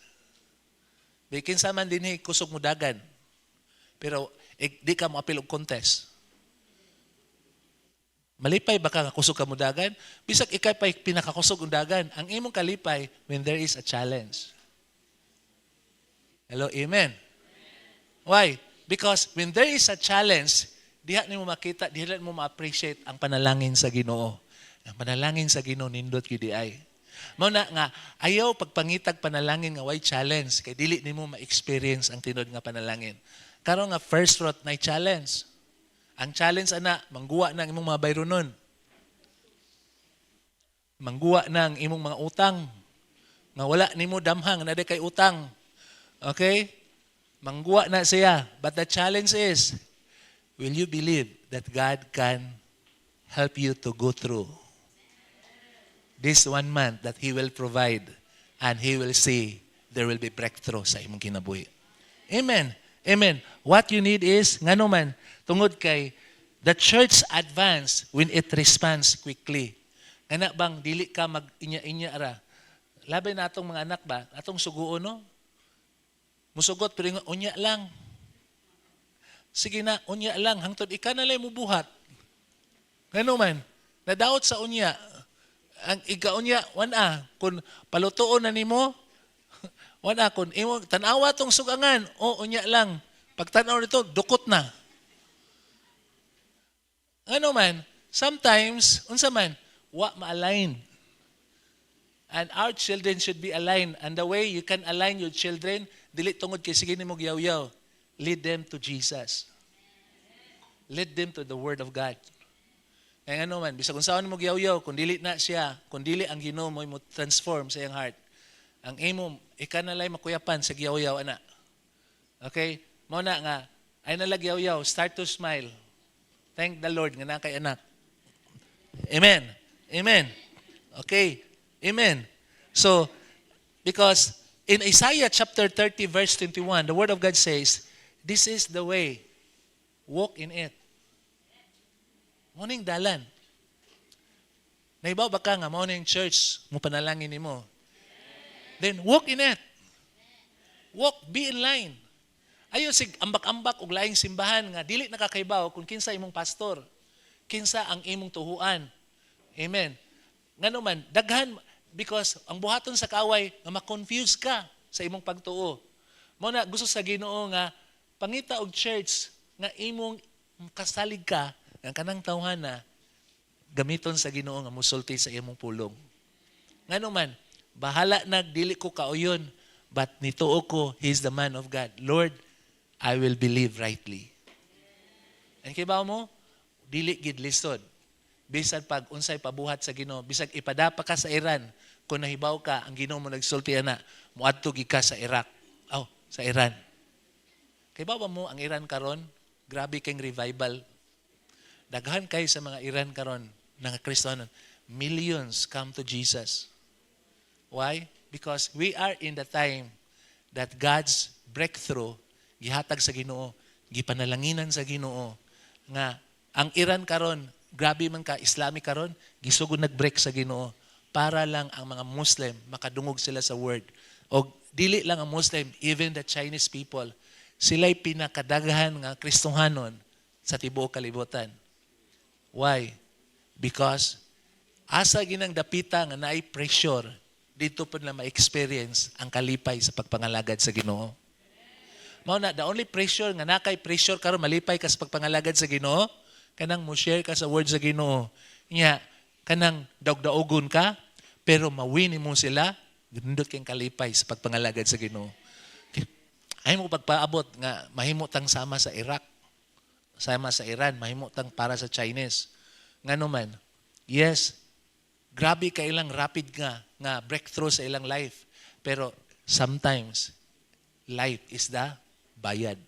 Bikin sa man dinhi kusog mo dagan. Pero di ka mo apil og contest. Malipay ba ka nga kusog ka mo dagan? Bisag ikay pa pinakakusog ang dagan. Ang imong kalipay when there is a challenge. Hello, amen. Why? Because when there is a challenge, diha nimo makita, diha mo ma-appreciate ang panalangin sa Ginoo. Ang panalangin sa Ginoo nindot gyud ay. Mao na nga ayaw pagpangitag panalangin nga way challenge kay dili nimo ma-experience ang tinod nga panalangin. Karon nga first fruit na challenge. Ang challenge ana, mangguwa na ang imong mga bayronon. Mangguwa na ang imong mga utang. Nga wala nimo damhang na kay utang. Okay? Mangguwa na siya. But the challenge is, will you believe that God can help you to go through this 1 month that He will provide and He will see there will be breakthrough sa imong kinabuhi. Amen. Amen. What you need is, ngano man, tungod kay the church advance when it responds quickly. Ngana bang dili ka mag-inya-inya ra. Labay na atong mga anak ba, atong suguon no? Musugot pero unya lang. Sige na, unya lang hangtod ika na lay mubuhat. Ngano man, nadaot sa unya. Ang igaunya wana kun palutuon na nimo wana kun imo tan-awa tong sugangan o unya lang pagtan-aw nito dukot na. Ano man, sometimes, unsa man, wa ma-aligned. And our children should be aligned. And the way you can align your children, dili tungod kay sige nimo giyaw-yaw, lead them to Jesus. Lead them to the Word of God. Kaya ano man, bisag kung saan mo giyaw-yaw, kung dili na siya, kung dili ang Ginoo mo transform sa iyang heart, Ang imo, ika na lay makuyapan sa giyaw-yaw, ana. Okay? Mao na nga, ay nalagyaw-yaw, start to smile. Thank the Lord nga na kay anak. Amen. Amen. Okay. Amen. So, because in Isaiah chapter 30 verse 21, the Word of God says, this is the way. Walk in it. Morning dalan. Naibaw ba ka nga, morning church, mo panalangin nimo. Then, walk in it. Walk, be in line. Ayo sig ambak-ambak og laing simbahan nga dili nakakaibaw kung kinsa imong pastor, kinsa ang imong tuhuan. Amen. Ngano man daghan because ang buhaton sa kaaway nga ma-confuse ka sa imong pagtuo. Mao na gusto sa Ginoo nga pangita og church nga imong kasalig ka ang kanang tawhana gamiton sa Ginoo nga musulti sa imong pulong. Ngano man bahala dili ko kauyon but nituo ko he's the man of God. Lord, I will believe rightly. And kibaw mo, dili gid lisod. Bisan pag unsay pabuhat sa Ginoo, bisag ipadapa ka sa Iran, kung nahibaw ka, ang Ginoo mo nagsulti ana, muadto gid ka sa Iraq. Sa Iran. Kibaw ba mo ang Iran karon? Grabe kayong revival. Daghan kay sa mga Iran karon nga Kristiyano. Millions come to Jesus. Why? Because we are in the time that God's breakthrough gihatag sa Ginoo, gipanalanginan sa Ginoo nga ang Iran karon, grabe man ka Islamic karon, gisugod nag-break sa Ginoo para lang ang mga Muslim makadungog sila sa word. O dili lang ang Muslim, even the Chinese people, sila'y pinakadaghan nga Kristohanon sa tibuok kalibutan. Why? Because asa ginang dapita nga naay pressure dito pa na ma-experience ang kalipay sa pagpangalagad sa Ginoo. Mao na, the only pressure nga nakay pressure karon malipay ka sa pagpangalagad sa Ginoo, kanang mo share ka sa word sa Ginoo. Nya kanang daog-daogon ka, pero mawini mo sila, gindot kang kalipay sa pagpangalagad sa Ginoo. Ay mo pagpaabot nga mahimutang sama sa Iraq, sama sa Iran, mahimutang para sa Chinese. Ngano man, yes, grabe ka ilang rapid nga breakthrough sa ilang life, pero sometimes life is the bayad.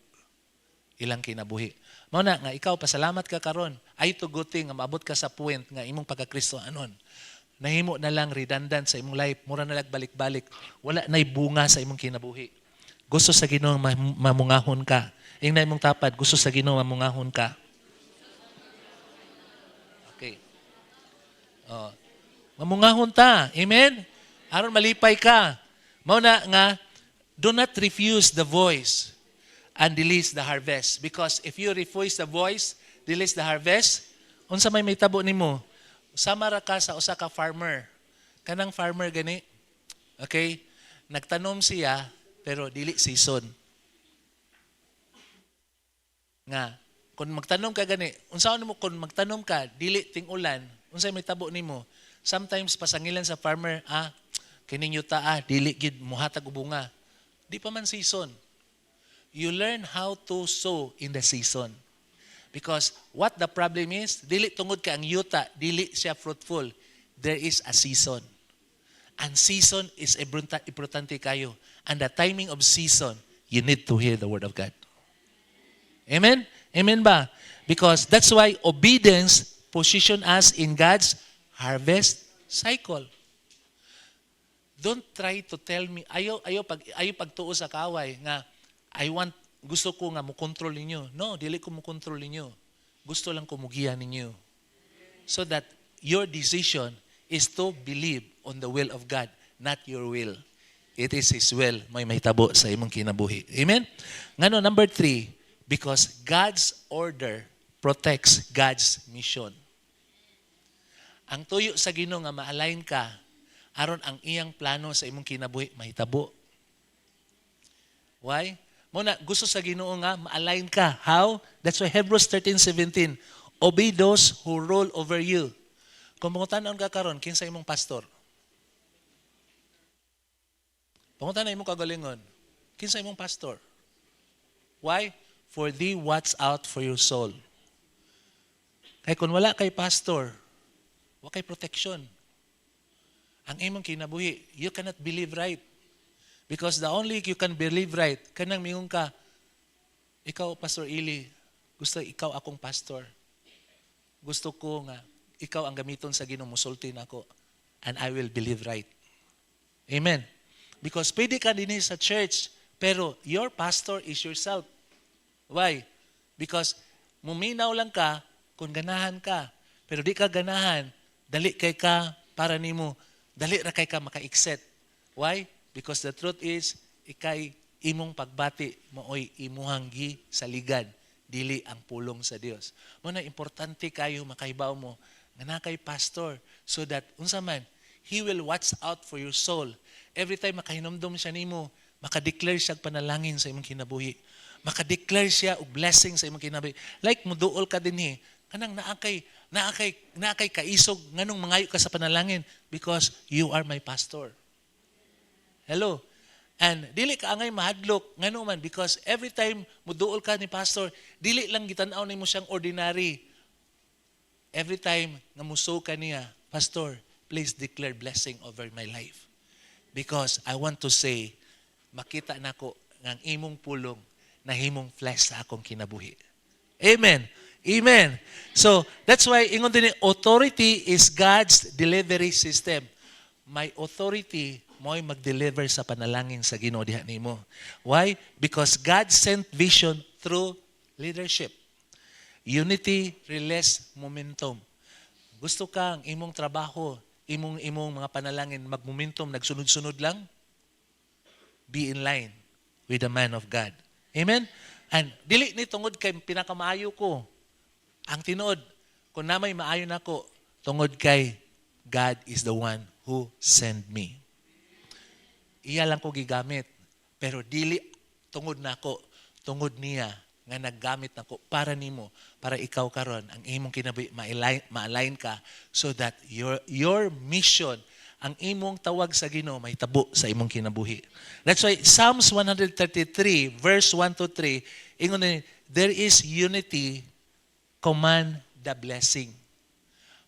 Ilang kinabuhi. Mao na nga ikaw pasalamat ka karon. Ay tuguting nga maabot ka sa point nga imong pagka-Kristohanon. Nahimo na lang redundant sa imong life, mura na lang balik-balik. Wala nay bunga sa imong kinabuhi. Gusto sa Ginoo mamungahon ka. Ingna imong tapad, gusto sa Ginoo mamungahon ka. Okay. Mamungahon ta. Amen. Aron malipay ka. Mao na nga do not refuse the voice and delays the harvest. Because if you refuse the voice, delays the harvest, unsa may tabo nimo? Sama ra ka sa usa ka farmer. Kanang farmer gani, okay? Nagtanom siya, pero dili season. Nga, kung magtanom ka gani, unsaon mo kung magtanom ka, dili ting ulan, unsay may tabo nimo? Sometimes pasangilan sa farmer, kining yuta dili gid muhatag og bunga. Di pa man season. You learn how to sow in the season. Because what the problem is, dili tungod ka ang yuta, dili siya fruitful. There is a season. And season is importante kayo. And the timing of season, you need to hear the word of God. Amen? Amen ba? Because that's why obedience position us in God's harvest cycle. Don't try to tell me, ayaw pagtuo sa kaway nga, gusto ko nga mo-control ninyo. No, dili ko mo-control ninyo. Gusto lang ko mugihan ninyo. So that your decision is to believe on the will of God, not your will. It is His will, may mahitabo sa imong kinabuhi. Amen? Ngano, number 3, because God's order protects God's mission. Ang tuyo sa Ginoo nga ma-align ka, aron ang iyang plano sa imong kinabuhi mahitabo. Why? Muna, gusto sa Ginoo nga ma-align ka. How? That's why Hebrews 13:17, obey those who rule over you. Kung pangutan-on ka karon, kinsa imong pastor? Pangutan na imong kagalingon, kinsa imong pastor? Why? For thee watch out for your soul. Kaya kung wala kay pastor, wala kay protection. Ang imong kinabuhi, you cannot believe right. Because the only you can believe right, kanang mingon ka, ikaw, Pastor Eli, gusto ikaw akong pastor. Gusto ko nga, ikaw ang gamiton sa Ginoo, musulti nako, and I will believe right. Amen. Because pwede ka din sa church, pero your pastor is yourself. Why? Because muminaw lang ka kung ganahan ka. Pero di ka ganahan, dali kay ka para nimo, dali ra kay ka maka-exit. Why? Because the truth is, ikay imong pagbati mooy imuhang saligan, dili ang pulong sa Dios. Muna importante kayo makahibaw mo nga na kay pastor so that unsa man he will watch out for your soul. Every time makahinomdom siya nimo, maka-declare siya panalangin sa imong kinabuhi. Maka-declare siya og blessing sa imong kinabuhi. Like muduol ka dinhi, kanang naakay kaisog nganong mangayo ka sa panalangin because you are my pastor. Hello. And dili ka angay mahadlok ngano man because every time muduol ka ni pastor, dili lang gitan-aw nimo siyang ordinary. Every time nga muso ka niya, pastor, please declare blessing over my life. Because I want to say, makita nako nga ang imong pulong nahimong flesh sa akong kinabuhi. Amen. Amen. So, that's why ingon din authority is God's delivery system. My authority mo'y mag-deliver sa panalangin sa Ginoo diha nimo. Why? Because God sent vision through leadership. Unity release momentum. Gusto ka ang imong trabaho, imong mga panalangin mag-momentum, nagsunod-sunod lang? Be in line with the man of God. Amen? And dili ni tungod kay pinakamaayo ko. Ang tinuod, kung namay maayo nako, tungod kay God is the one who sent me. Iya lang ko gigamit. Pero dili tungod nako, tungod niya nga naggamit nako para nimo, para ikaw karon ang imong kinabuhi ma-align ka so that your mission, ang imong tawag sa Ginoo may tabo sa imong kinabuhi. That's why Psalms 133 verse 1 to 3 ingon ni, there is unity, command the blessing.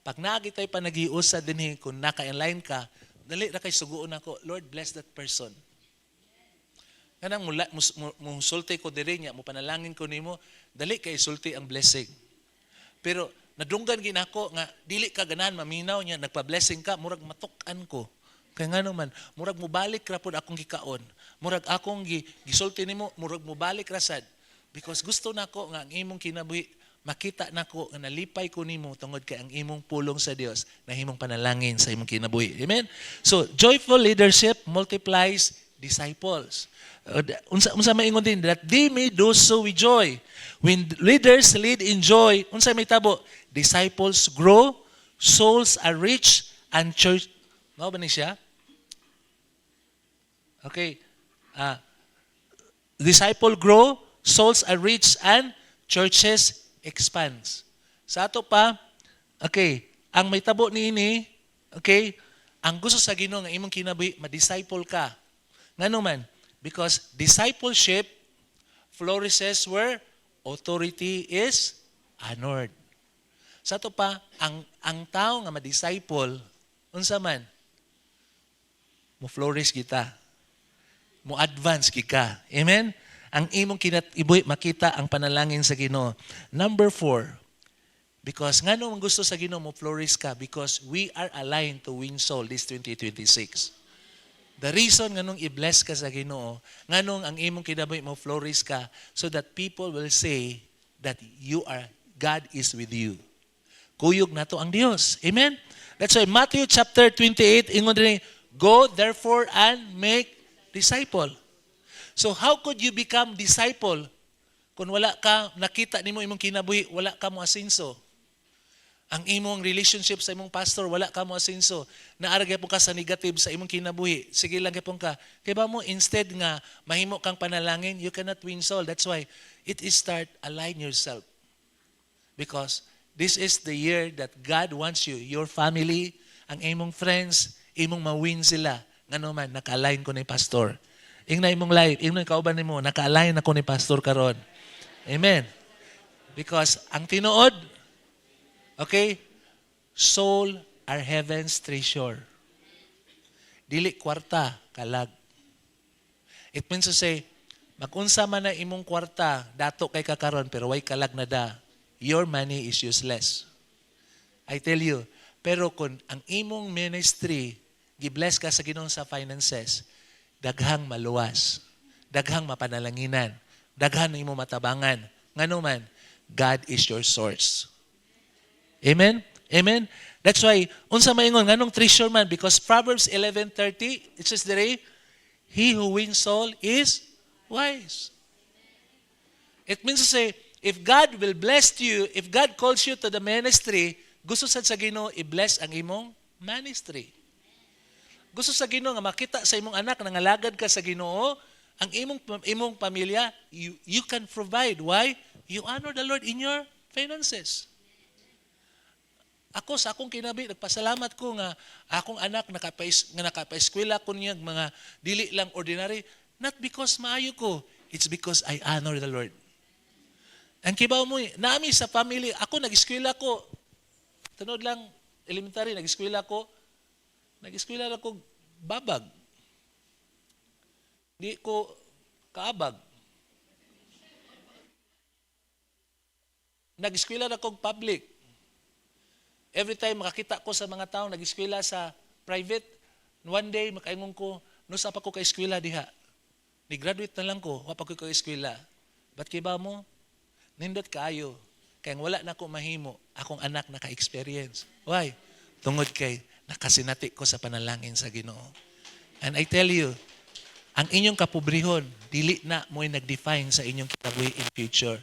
Pag naagitay pa nagiusa dinhi kung naka-align ka, dali ra kay suguon nako, Lord bless that person. Kanang musulti ko diri niya, mo panalangin ko nimo, dali kay sulti ang blessing. Pero nadunggan ginako nga dili ka ganahan maminaw niya, nagpa-blessing ka, murag matukan ko. Kaya nga naman, murag mubalik ra pud akong gikaon. Murag akong gisulti nimo, murag mubalik ra sad. Because gusto nako nga ang imong kinabuhi makita nako nga nalipay ko nimo tungod kay ang imong pulong sa Dios na himong panalangin sa imong kinabuhi. Amen. So, joyful leadership multiplies disciples. Unsa maingon din that they may do so with joy. When leaders lead in joy, unsa may tabo? Disciples grow, souls are rich, and church. Mao ba ni siya? Okay. Disciple grow, souls are rich, and churches expands. Sa ato pa, okay, ang may tabo niini, okay, ang gusto sa Ginoo nga imong kinabuhi, ma-disciple ka. Ngano man? Because discipleship flourishes where authority is honored. Sa ato pa, ang tao nga ma-disciple, unsa man, mo-flourish kita. Mo-advance kita. Amen? Ang imong kinatibuhi makita ang panalangin sa Ginoo. Number 4, because ngano man gusto sa Ginoo mo flourish ka because we are aligned to win soul this 2026. The reason nganong i-bless ka sa Ginoo, nganong ang imong kinabuhi mo flourish ka so that people will say that God is with you. Kuyog nato ang Dios. Amen? That's why Matthew chapter 28 ingon dinhi, go therefore and make disciple. So how could you become disciple kung wala ka nakita nimo imong kinabuhi, wala ka mo asenso? Ang imong relationship sa imong pastor, wala ka mo asenso. Naara gyapon ka sa negative sa imong kinabuhi. Sige lang gyapon ka. Kay ba mo instead nga mahimo kang panalangin, you cannot win soul. That's why it is start align yourself. Because this is the year that God wants you, your family, ang imong friends, imong ma-win sila. Ngano man naka-align ko ni pastor. Ingna imong life, ingna kauban nimo, naka-align ako ni pastor karon. Amen. Because ang tinuod, okay, soul are heaven's treasure. Dili kwarta, kalag. It means to say, magunsa man na imong kwarta, dato kay kakaron pero way kalag na da. Your money is useless. I tell you. Pero kung ang imong ministry, gibless ka sa Ginoo sa finances, daghang maluwas, daghang mapanalanginan, daghan na imong matabangan. Ngano man, God is your source. Amen? Amen? That's why, unsa maingon, nganong treasure man? Because Proverbs 11:30, it says there, he who wins soul is wise. It means to say, if God will bless you, if God calls you to the ministry, gusto sad sa Ginoo i-bless ang imong ministry. Gusto sa Ginoo nga makita sa imong anak nga ngalagad ka sa Ginoo, ang imong pamilya, you can provide. Why? You honor the Lord in your finances. Ako sa akong kinabi, nagpasalamat ko nga akong anak nakapaeskwela ko niya mga dili lang ordinary, not because maayo ko, it's because I honor the Lord. Ang kibaw mo, nami sa family, ako nag-eskwela ko, tunod lang, elementary, nag-eskwela ko babag. Di ko kaabag. Nag-eskwela na kong public. Every time makakita ko sa mga tao, nag-eskwela sa private, one day, makaingon ko, nusa pa ko ka-eskwela diha. Ni-graduate na lang ko, wapa ko ka-eskwela. Ba't kiba mo? Nindot kaayo. Kaya wala na ko mahimo, akong anak naka-experience. Why? Tungod kay nakasinati ko sa panalangin sa Ginoo. And I tell you, ang inyong kapobrehon, dili na mo'y nag-define sa inyong kinabuhi in future.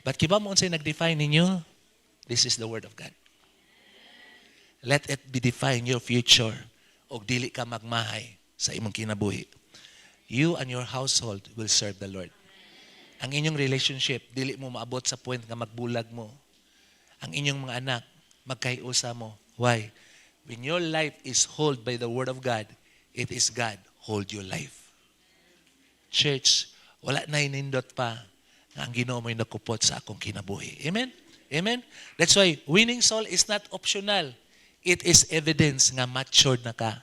But kiba mo unsay nag-define ninyo? This is the Word of God. Let it be define your future o dili ka magmahay sa imong kinabuhi. You and your household will serve the Lord. Ang inyong relationship, dili mo maabot sa point nga magbulag mo. Ang inyong mga anak, magkahiusa mo. Why? When your life is held by the Word of God, it is God hold your life. Church, wala na inindot pa nga ang Ginoo mo'y nakupot sa akong kinabuhi. Amen? Amen? That's why winning soul is not optional. It is evidence nga matured na ka.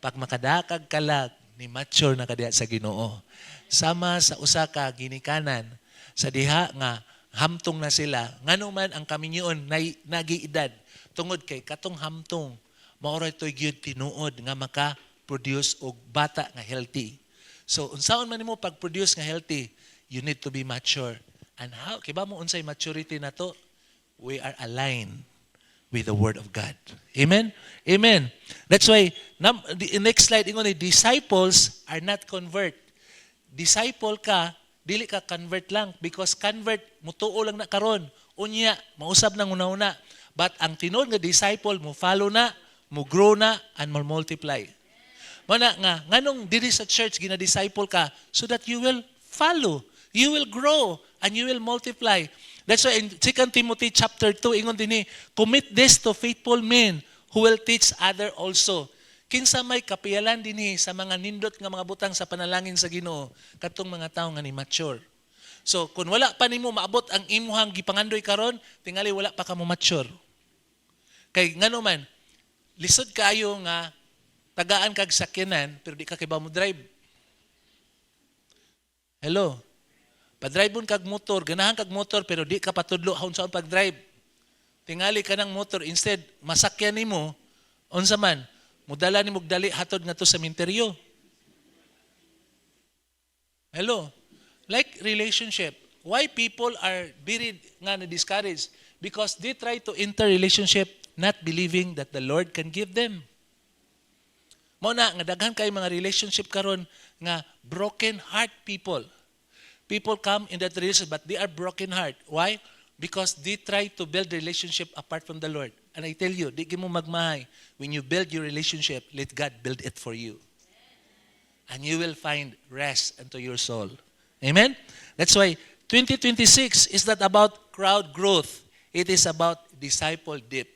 Pag makadakag kalag, ni mature na ka diha sa Ginoo. Sama sa usa ka ginikanan, sa diha nga hamtong na sila, ngano man ang kaminyoon nagiedad, tungod kay katong hamtong, maoray to'y gyud tinuod nga maka-produce og bata nga healthy. So, unsaon man nimo pag-produce nga healthy, you need to be mature. And how? Kiba mo unsay maturity na to? We are aligned with the Word of God. Amen? Amen. That's why, the next slide, ingon, disciples are not convert. Disciple ka, dili ka convert lang. Because convert, mutuo lang na karon. Unya, mausab nang una-una. But ang tinod nga disciple, mo follow na, mo grow na, and mo multiply. Mana nga, nganong diri sa church, gina-disciple ka, so that you will follow, you will grow, and you will multiply. That's why in 2 Timothy chapter 2, ingon din commit this to faithful men who will teach other also. Kinsa may kapiyalan din sa mga nindot nga mga butang sa panalangin sa Ginoo, katong mga tawo nga ni mature. So, kung wala pa nimo maabot ang imuhang gipangandoy karon, tingali wala pa ka mo mature. Kay ngano man, lisod kayo nga tagaan kag sakyanan pero di ka kiba mo drive. Hello. Pa-drive kag motor, ganahan kag motor pero di ka patudlo haun sa pag-drive. Tingali ka ng motor, instead masakyan nimo unsa man, mudala nimo dali hatod ngadto sa sementeryo. Hello. Like relationship. Why people are buried nga na discouraged? Because they try to enter relationship not believing that the Lord can give them. Mao na nga daghan kay mga relationship karon nga broken heart people. People come in that relationship but they are broken heart. Why? Because they try to build relationship apart from the Lord. And I tell you, di mo magmahay. When you build your relationship, let God build it for you. And you will find rest unto your soul. Amen? That's why 2026 is not about crowd growth. It is about disciple dip.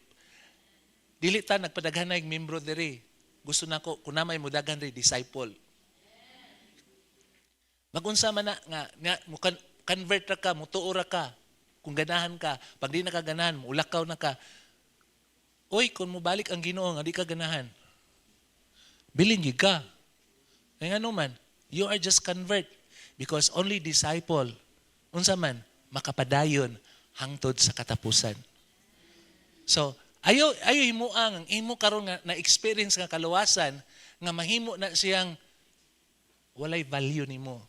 Dili ta nagpadaghan na yung membro diri. Gusto na ko, kung na may mudagan rin, disciple. Magunsa man na nga convert ra ka, mutuo ra ka. Kung ganahan ka, pag di na ka ganahan, ulakaw na ka. Oy, kung mubalik ang Ginoo nga di ka ganahan, bilin gyud ka. Kaya nga man, You are just convert. Because only disciple, unsa man, makapadayon hangtod sa katapusan. So, ayo himuang ang imo karon nga na-experience nga kaluwasan nga mahimo na siyang walay value nimo.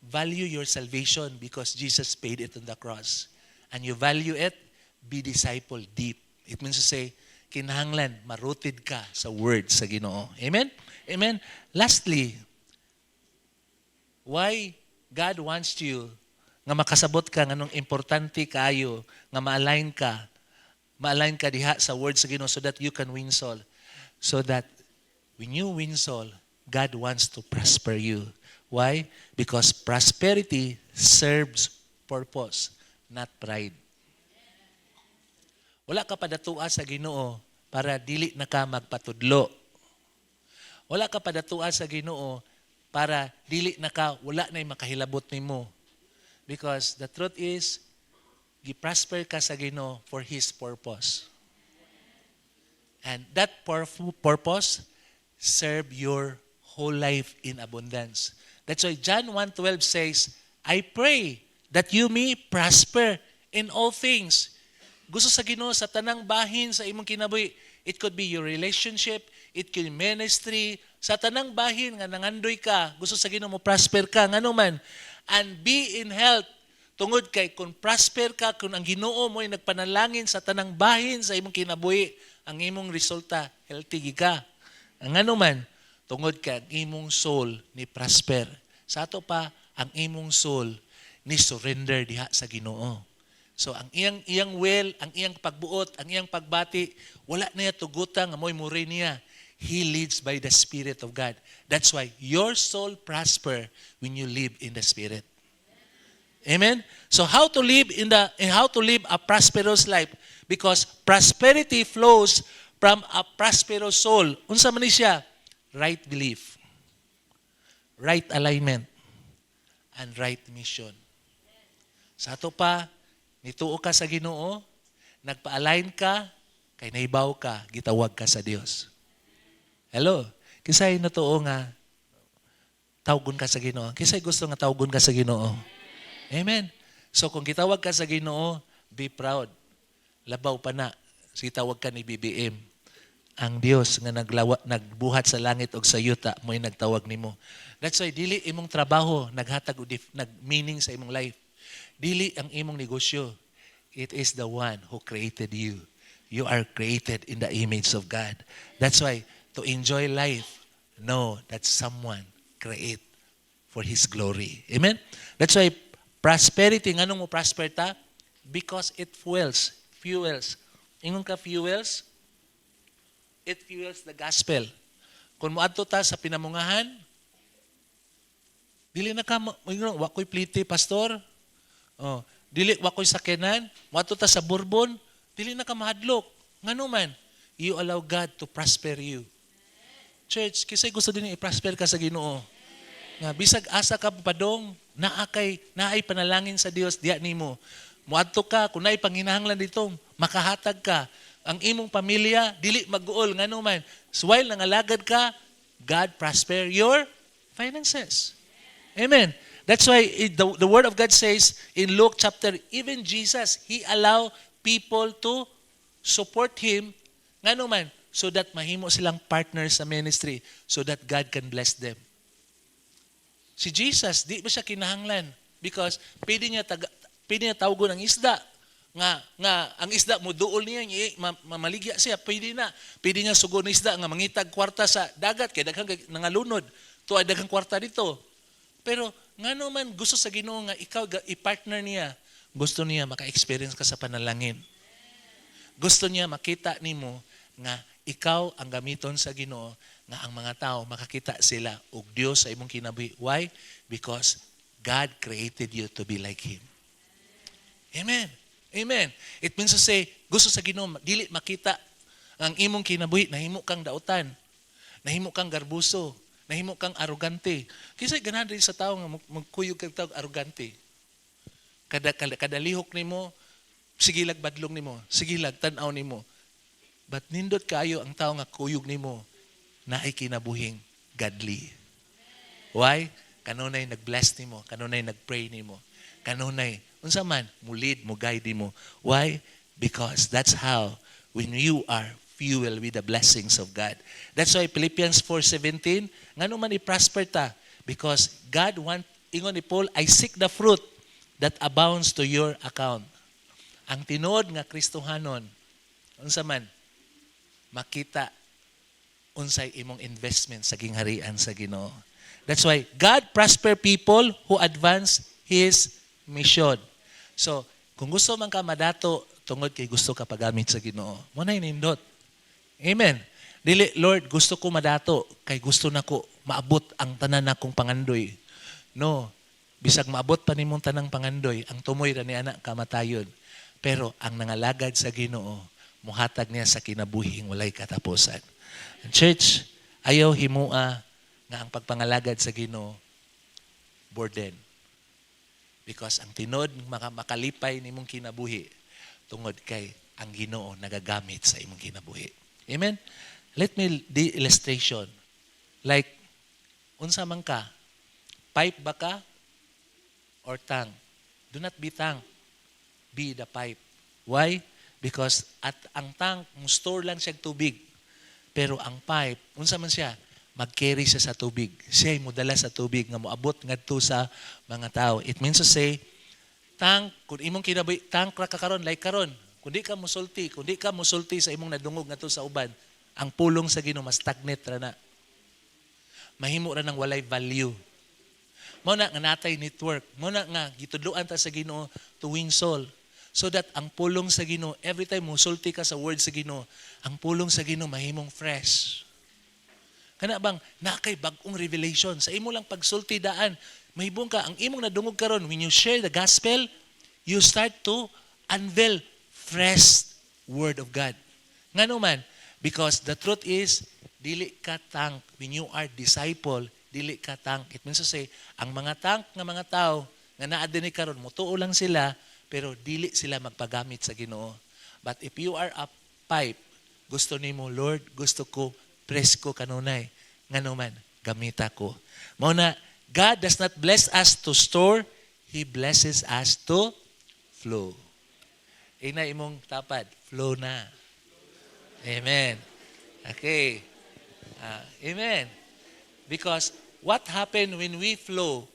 Value your salvation because Jesus paid it on the cross. And you value it, be disciple deep. It means to say, kinahanglan, marooted ka sa word sa Ginoo. Amen? Amen? Lastly, why God wants you nga makasabot ka nganong importante kaayo nga ma-align ka diha sa word sa Ginoo so that you can win soul. So that when you win soul, God wants to prosper you. Why? Because prosperity serves purpose, not pride. Wala ka padatua sa Ginoo para dili na ka magpatudlo. Wala ka padatua sa Ginoo para dili na ka, wala na'y makahilabot nimo. Because the truth is, gi-prosper ka sa Ginoo for His purpose. And that purpose serve your whole life in abundance. That's why John 1:12 says, I pray that you may prosper in all things. Gusto sa Ginoo sa tanang bahin sa imong kinabuhi. It could be your relationship, it could be ministry, sa tanang bahin nga nangandoy ka, gusto sa Ginoo mo prosper ka, ngano man, and be in health. Tungod kay kung prosper ka, kung ang Ginoo mo ay nagpanalangin sa tanang bahin sa imong kinabuhi, ang imong resulta, healthy ka. Ang ano man, tungod kay ang imong soul ni prosper. Sa ato pa, ang imong soul ni surrender diha sa Ginoo. So ang iyang will, ang iyang pagbuot, ang iyang pagbati, wala na tugutan nga mo'y muri niya. He leads by the Spirit of God. That's why your soul prosper when you live in the Spirit. Amen. So how to live a prosperous life? Because prosperity flows from a prosperous soul. Unsa man ni siya? Right belief, right alignment, and right mission. Sa ato pa, nituo ka sa Ginoo, nagpa-align ka, kay naibaw ka, gitawag ka sa Dios. Hello? Kisay natuo nga tawgon ka sa Ginoo. Kisay gusto nga tawgon ka sa Ginoo. Amen. So kung gitawag ka sa Ginoo, be proud. Labaw pa na, sitawag ka ni BBM. Ang Dios nga nagbuhat sa langit og sa yuta, mo'y nagtawag nimo. That's why dili imong trabaho naghatag og nag-meaning sa imong life. Dili ang imong negosyo. It is the one who created you. You are created in the image of God. That's why to enjoy life, know that someone create for His glory. Amen? That's why prosperity, nganong mo prosper ta? Because it fuels. Ingon ka fuels? It fuels the gospel. Kung moadto ta sa pinamungahan, dili na ka, wakoy plite, pastor. Oh, dili wakoy sakyanan, moadto ta sa Bourbon, dili na ka mahadlok. Ngano man, you allow God to prosper you. Church, kisay gusto din i-prosper ka sa Ginoo. Nga bisag asa ka padong, naay panalangin sa Dios diha nimo. Moadto ka kun naay panginahanglan dito, makahatag ka. Ang imong pamilya dili mag-uol ngano man. So while nangalagad ka, God prosper your finances. Amen. That's why the word of God says in Luke chapter, even Jesus, He allow people to support Him ngano man, so that mahimo silang partners sa ministry, so that God can bless them. Si Jesus, di ba siya kinahanglan? Because pwede niya tawgon ang isda. Nga ang isda mo duol niya, mamaligya siya, pwede niya sugon ng isda nga mangitag kwarta sa dagat, kaya daghang nangalunod. To ay daghang kwarta dito. Pero ngano man gusto sa Ginoo nga ikaw i-partner niya, gusto niya maka-experience ka sa panalangin. Gusto niya makita nimo nga ikaw ang gamiton sa Ginoo nga ang mga tao makakita sila og Dios sa imong kinabuhi. Why? Because God created you to be like Him. Amen. Amen. It means to say, gusto sa Ginoo dili makita ang imong kinabuhi, nahimo kang dautan, nahimo kang garbuso, nahimo kang arrogante. Kisay ganahan rin sa tao nga magkuyog kag tao arrogante. Kada lihok nimo, sigilag badlong nimo, sigilag tan-aw nimo. But nindot kayo ang tao nga kuyog nimo na ay kinabuhing godly. Why? Kanunay nag-bless nimo, kanunay nag-pray nimo. Kanunay unsa man mo lead, mo guide mo. Why? Because that's how when you are fueled with the blessings of God. That's why Philippians 4:17, ngano man i-prosper ta because God want ingon ni Paul, I seek the fruit that abounds to your account. Ang tinuod nga Kristohanon unsa man makita unsay imong investment sa gingharian sa Ginoo. That's why God prosper people who advance His mission. So, kung gusto man ka madato tungod kay gusto ka pagamit sa Ginoo, mo na inindot. Amen. Dili, Lord, gusto ko madato kay gusto nako maabot ang tanan nakong pangandoy. No. Bisag maabot pa nimong tanang pangandoy, ang tumoy ra ni anak kamatayon. Pero ang nangalagad sa Ginoo, muhatag niya sa kinabuhing walay katapusan. And church, ayaw himua nga ang pagpangalagad sa Ginoo burden. Because ang tinod makalipay nimong kinabuhi tungod kay ang Ginoo nagagamit sa imong kinabuhi. Amen? Let me illustration. Like, unsa man ka, pipe ba ka or tank? Do not be tank. Be the pipe. Why? Because at ang tank, store lang siya tubig. Pero ang pipe, unsa man siya, mag-carry siya sa tubig. Siya ay mudala sa tubig nga moabot ngadto sa mga tao. It means to say, tank, kung imong kinabuhi, tank ra ka karon like karon. Kundi ka musulti sa imong nadungog ngadto sa uban, ang pulong sa Ginoo mas stagnant ra na. Mahimo ra nang walay value. Mao na nga natay network, mao na nga gitudloan ta sa Ginoo to win soul. So that ang pulong sa Ginoo, every time musulti ka sa word sa Ginoo, ang pulong sa Ginoo mahimong fresh. Kana bang nakay bag-ong revelation sa imo lang pagsulti daan, mahibong ka ang imong nadungog karon when you share the gospel, you start to unveil fresh word of God. Ngano man? Because the truth is dili ka tank when you are disciple, dili ka tank. It means to say, ang mga tank nga mga tao nga naa dinhi karon mutuo lang sila pero dili sila magpagamit sa Ginoo. But if you are a pipe, gusto nimo, Lord, gusto ko presko kanunay. Ngano man, gamita ko. Mao na, God does not bless us to store, He blesses us to flow. Ina imong tapad, flow na. Amen. Okay. Amen. Because what happened when we flow?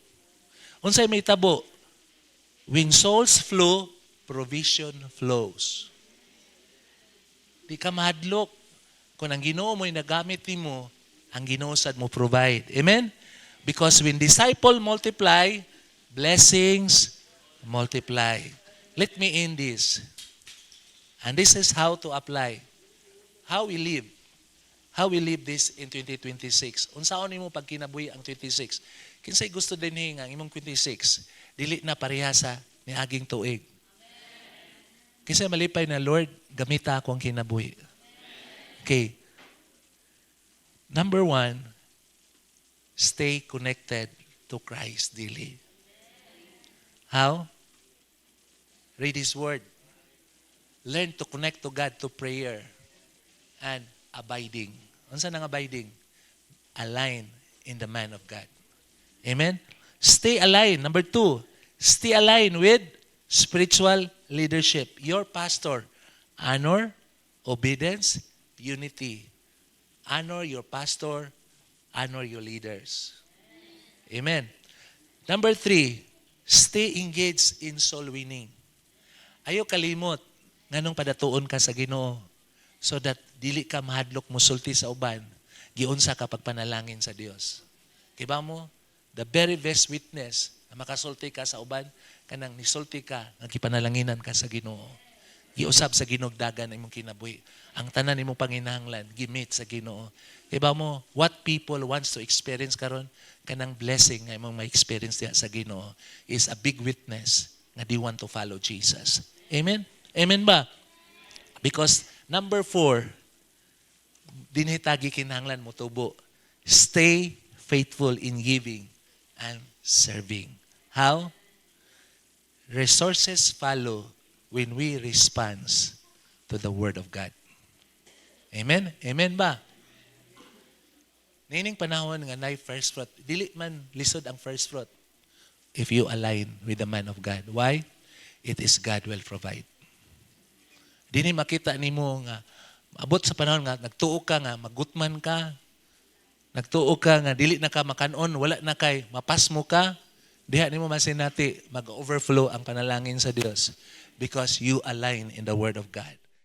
Unsay may tabo? When souls flow, provision flows. Di ka mahadlok. Kung ang Ginoo mo'y nagamit nimo, ang Ginoo sad mo provide. Amen? Because when disciple multiply, blessings multiply. Let me end this. And this is how to apply. How we live. How we live this in 2026. Unsaon nimo pag kinabuhi ang 26? Kinsay gusto din ang imong 26? Dili na pareha sa niaging tuig. Kinsay malipay na, Lord, gamita ako ang kinabuhi. Okay. Number 1, stay connected to Christ daily. How? Read His Word. Learn to connect to God to prayer and abiding. Ano saan ang abiding? Align in the man of God. Amen? Stay aligned. Number 2, stay aligned with spiritual leadership. Your pastor, honor, obedience, unity. Honor your pastor, honor your leaders. Amen. Number 3, stay engaged in soul winning. Ayaw kalimot nganong padatuon ka sa Ginoo so that dili ka mahadlok musulti sa uban, giunsa ka pagpanalangin sa Dios. Kiba mo, the very best witness na makasulti ka sa uban, kanang nisulti ka, nagkipanalanginan ka sa Ginoo. Giusab sa ginugdagan imong kinabuhi. Ang tanan imong panginahanglan gimit sa Ginoo. Diba mo, what people wants to experience karon kanang blessing nga imong ma-experience diha sa Ginoo is a big witness nga they want to follow Jesus. Amen? Amen ba? Because number 4, dinhi tagi kinahanglan mo tubo. Stay faithful in giving and serving. How? Resources follow when we respond to the Word of God. Amen? Amen ba? Nining panahon nga nay first fruit, dili man lisod ang first fruit if you align with the man of God. Why? It is God will provide. Dini makita nimo nga abot sa panahon nga nagtuo ka nga magutman ka, nagtuo ka nga dili na ka makanon, wala na kay mapasmo ka, diha nimo masinati mag-overflow ang panalangin sa Dios because you align in the word of God.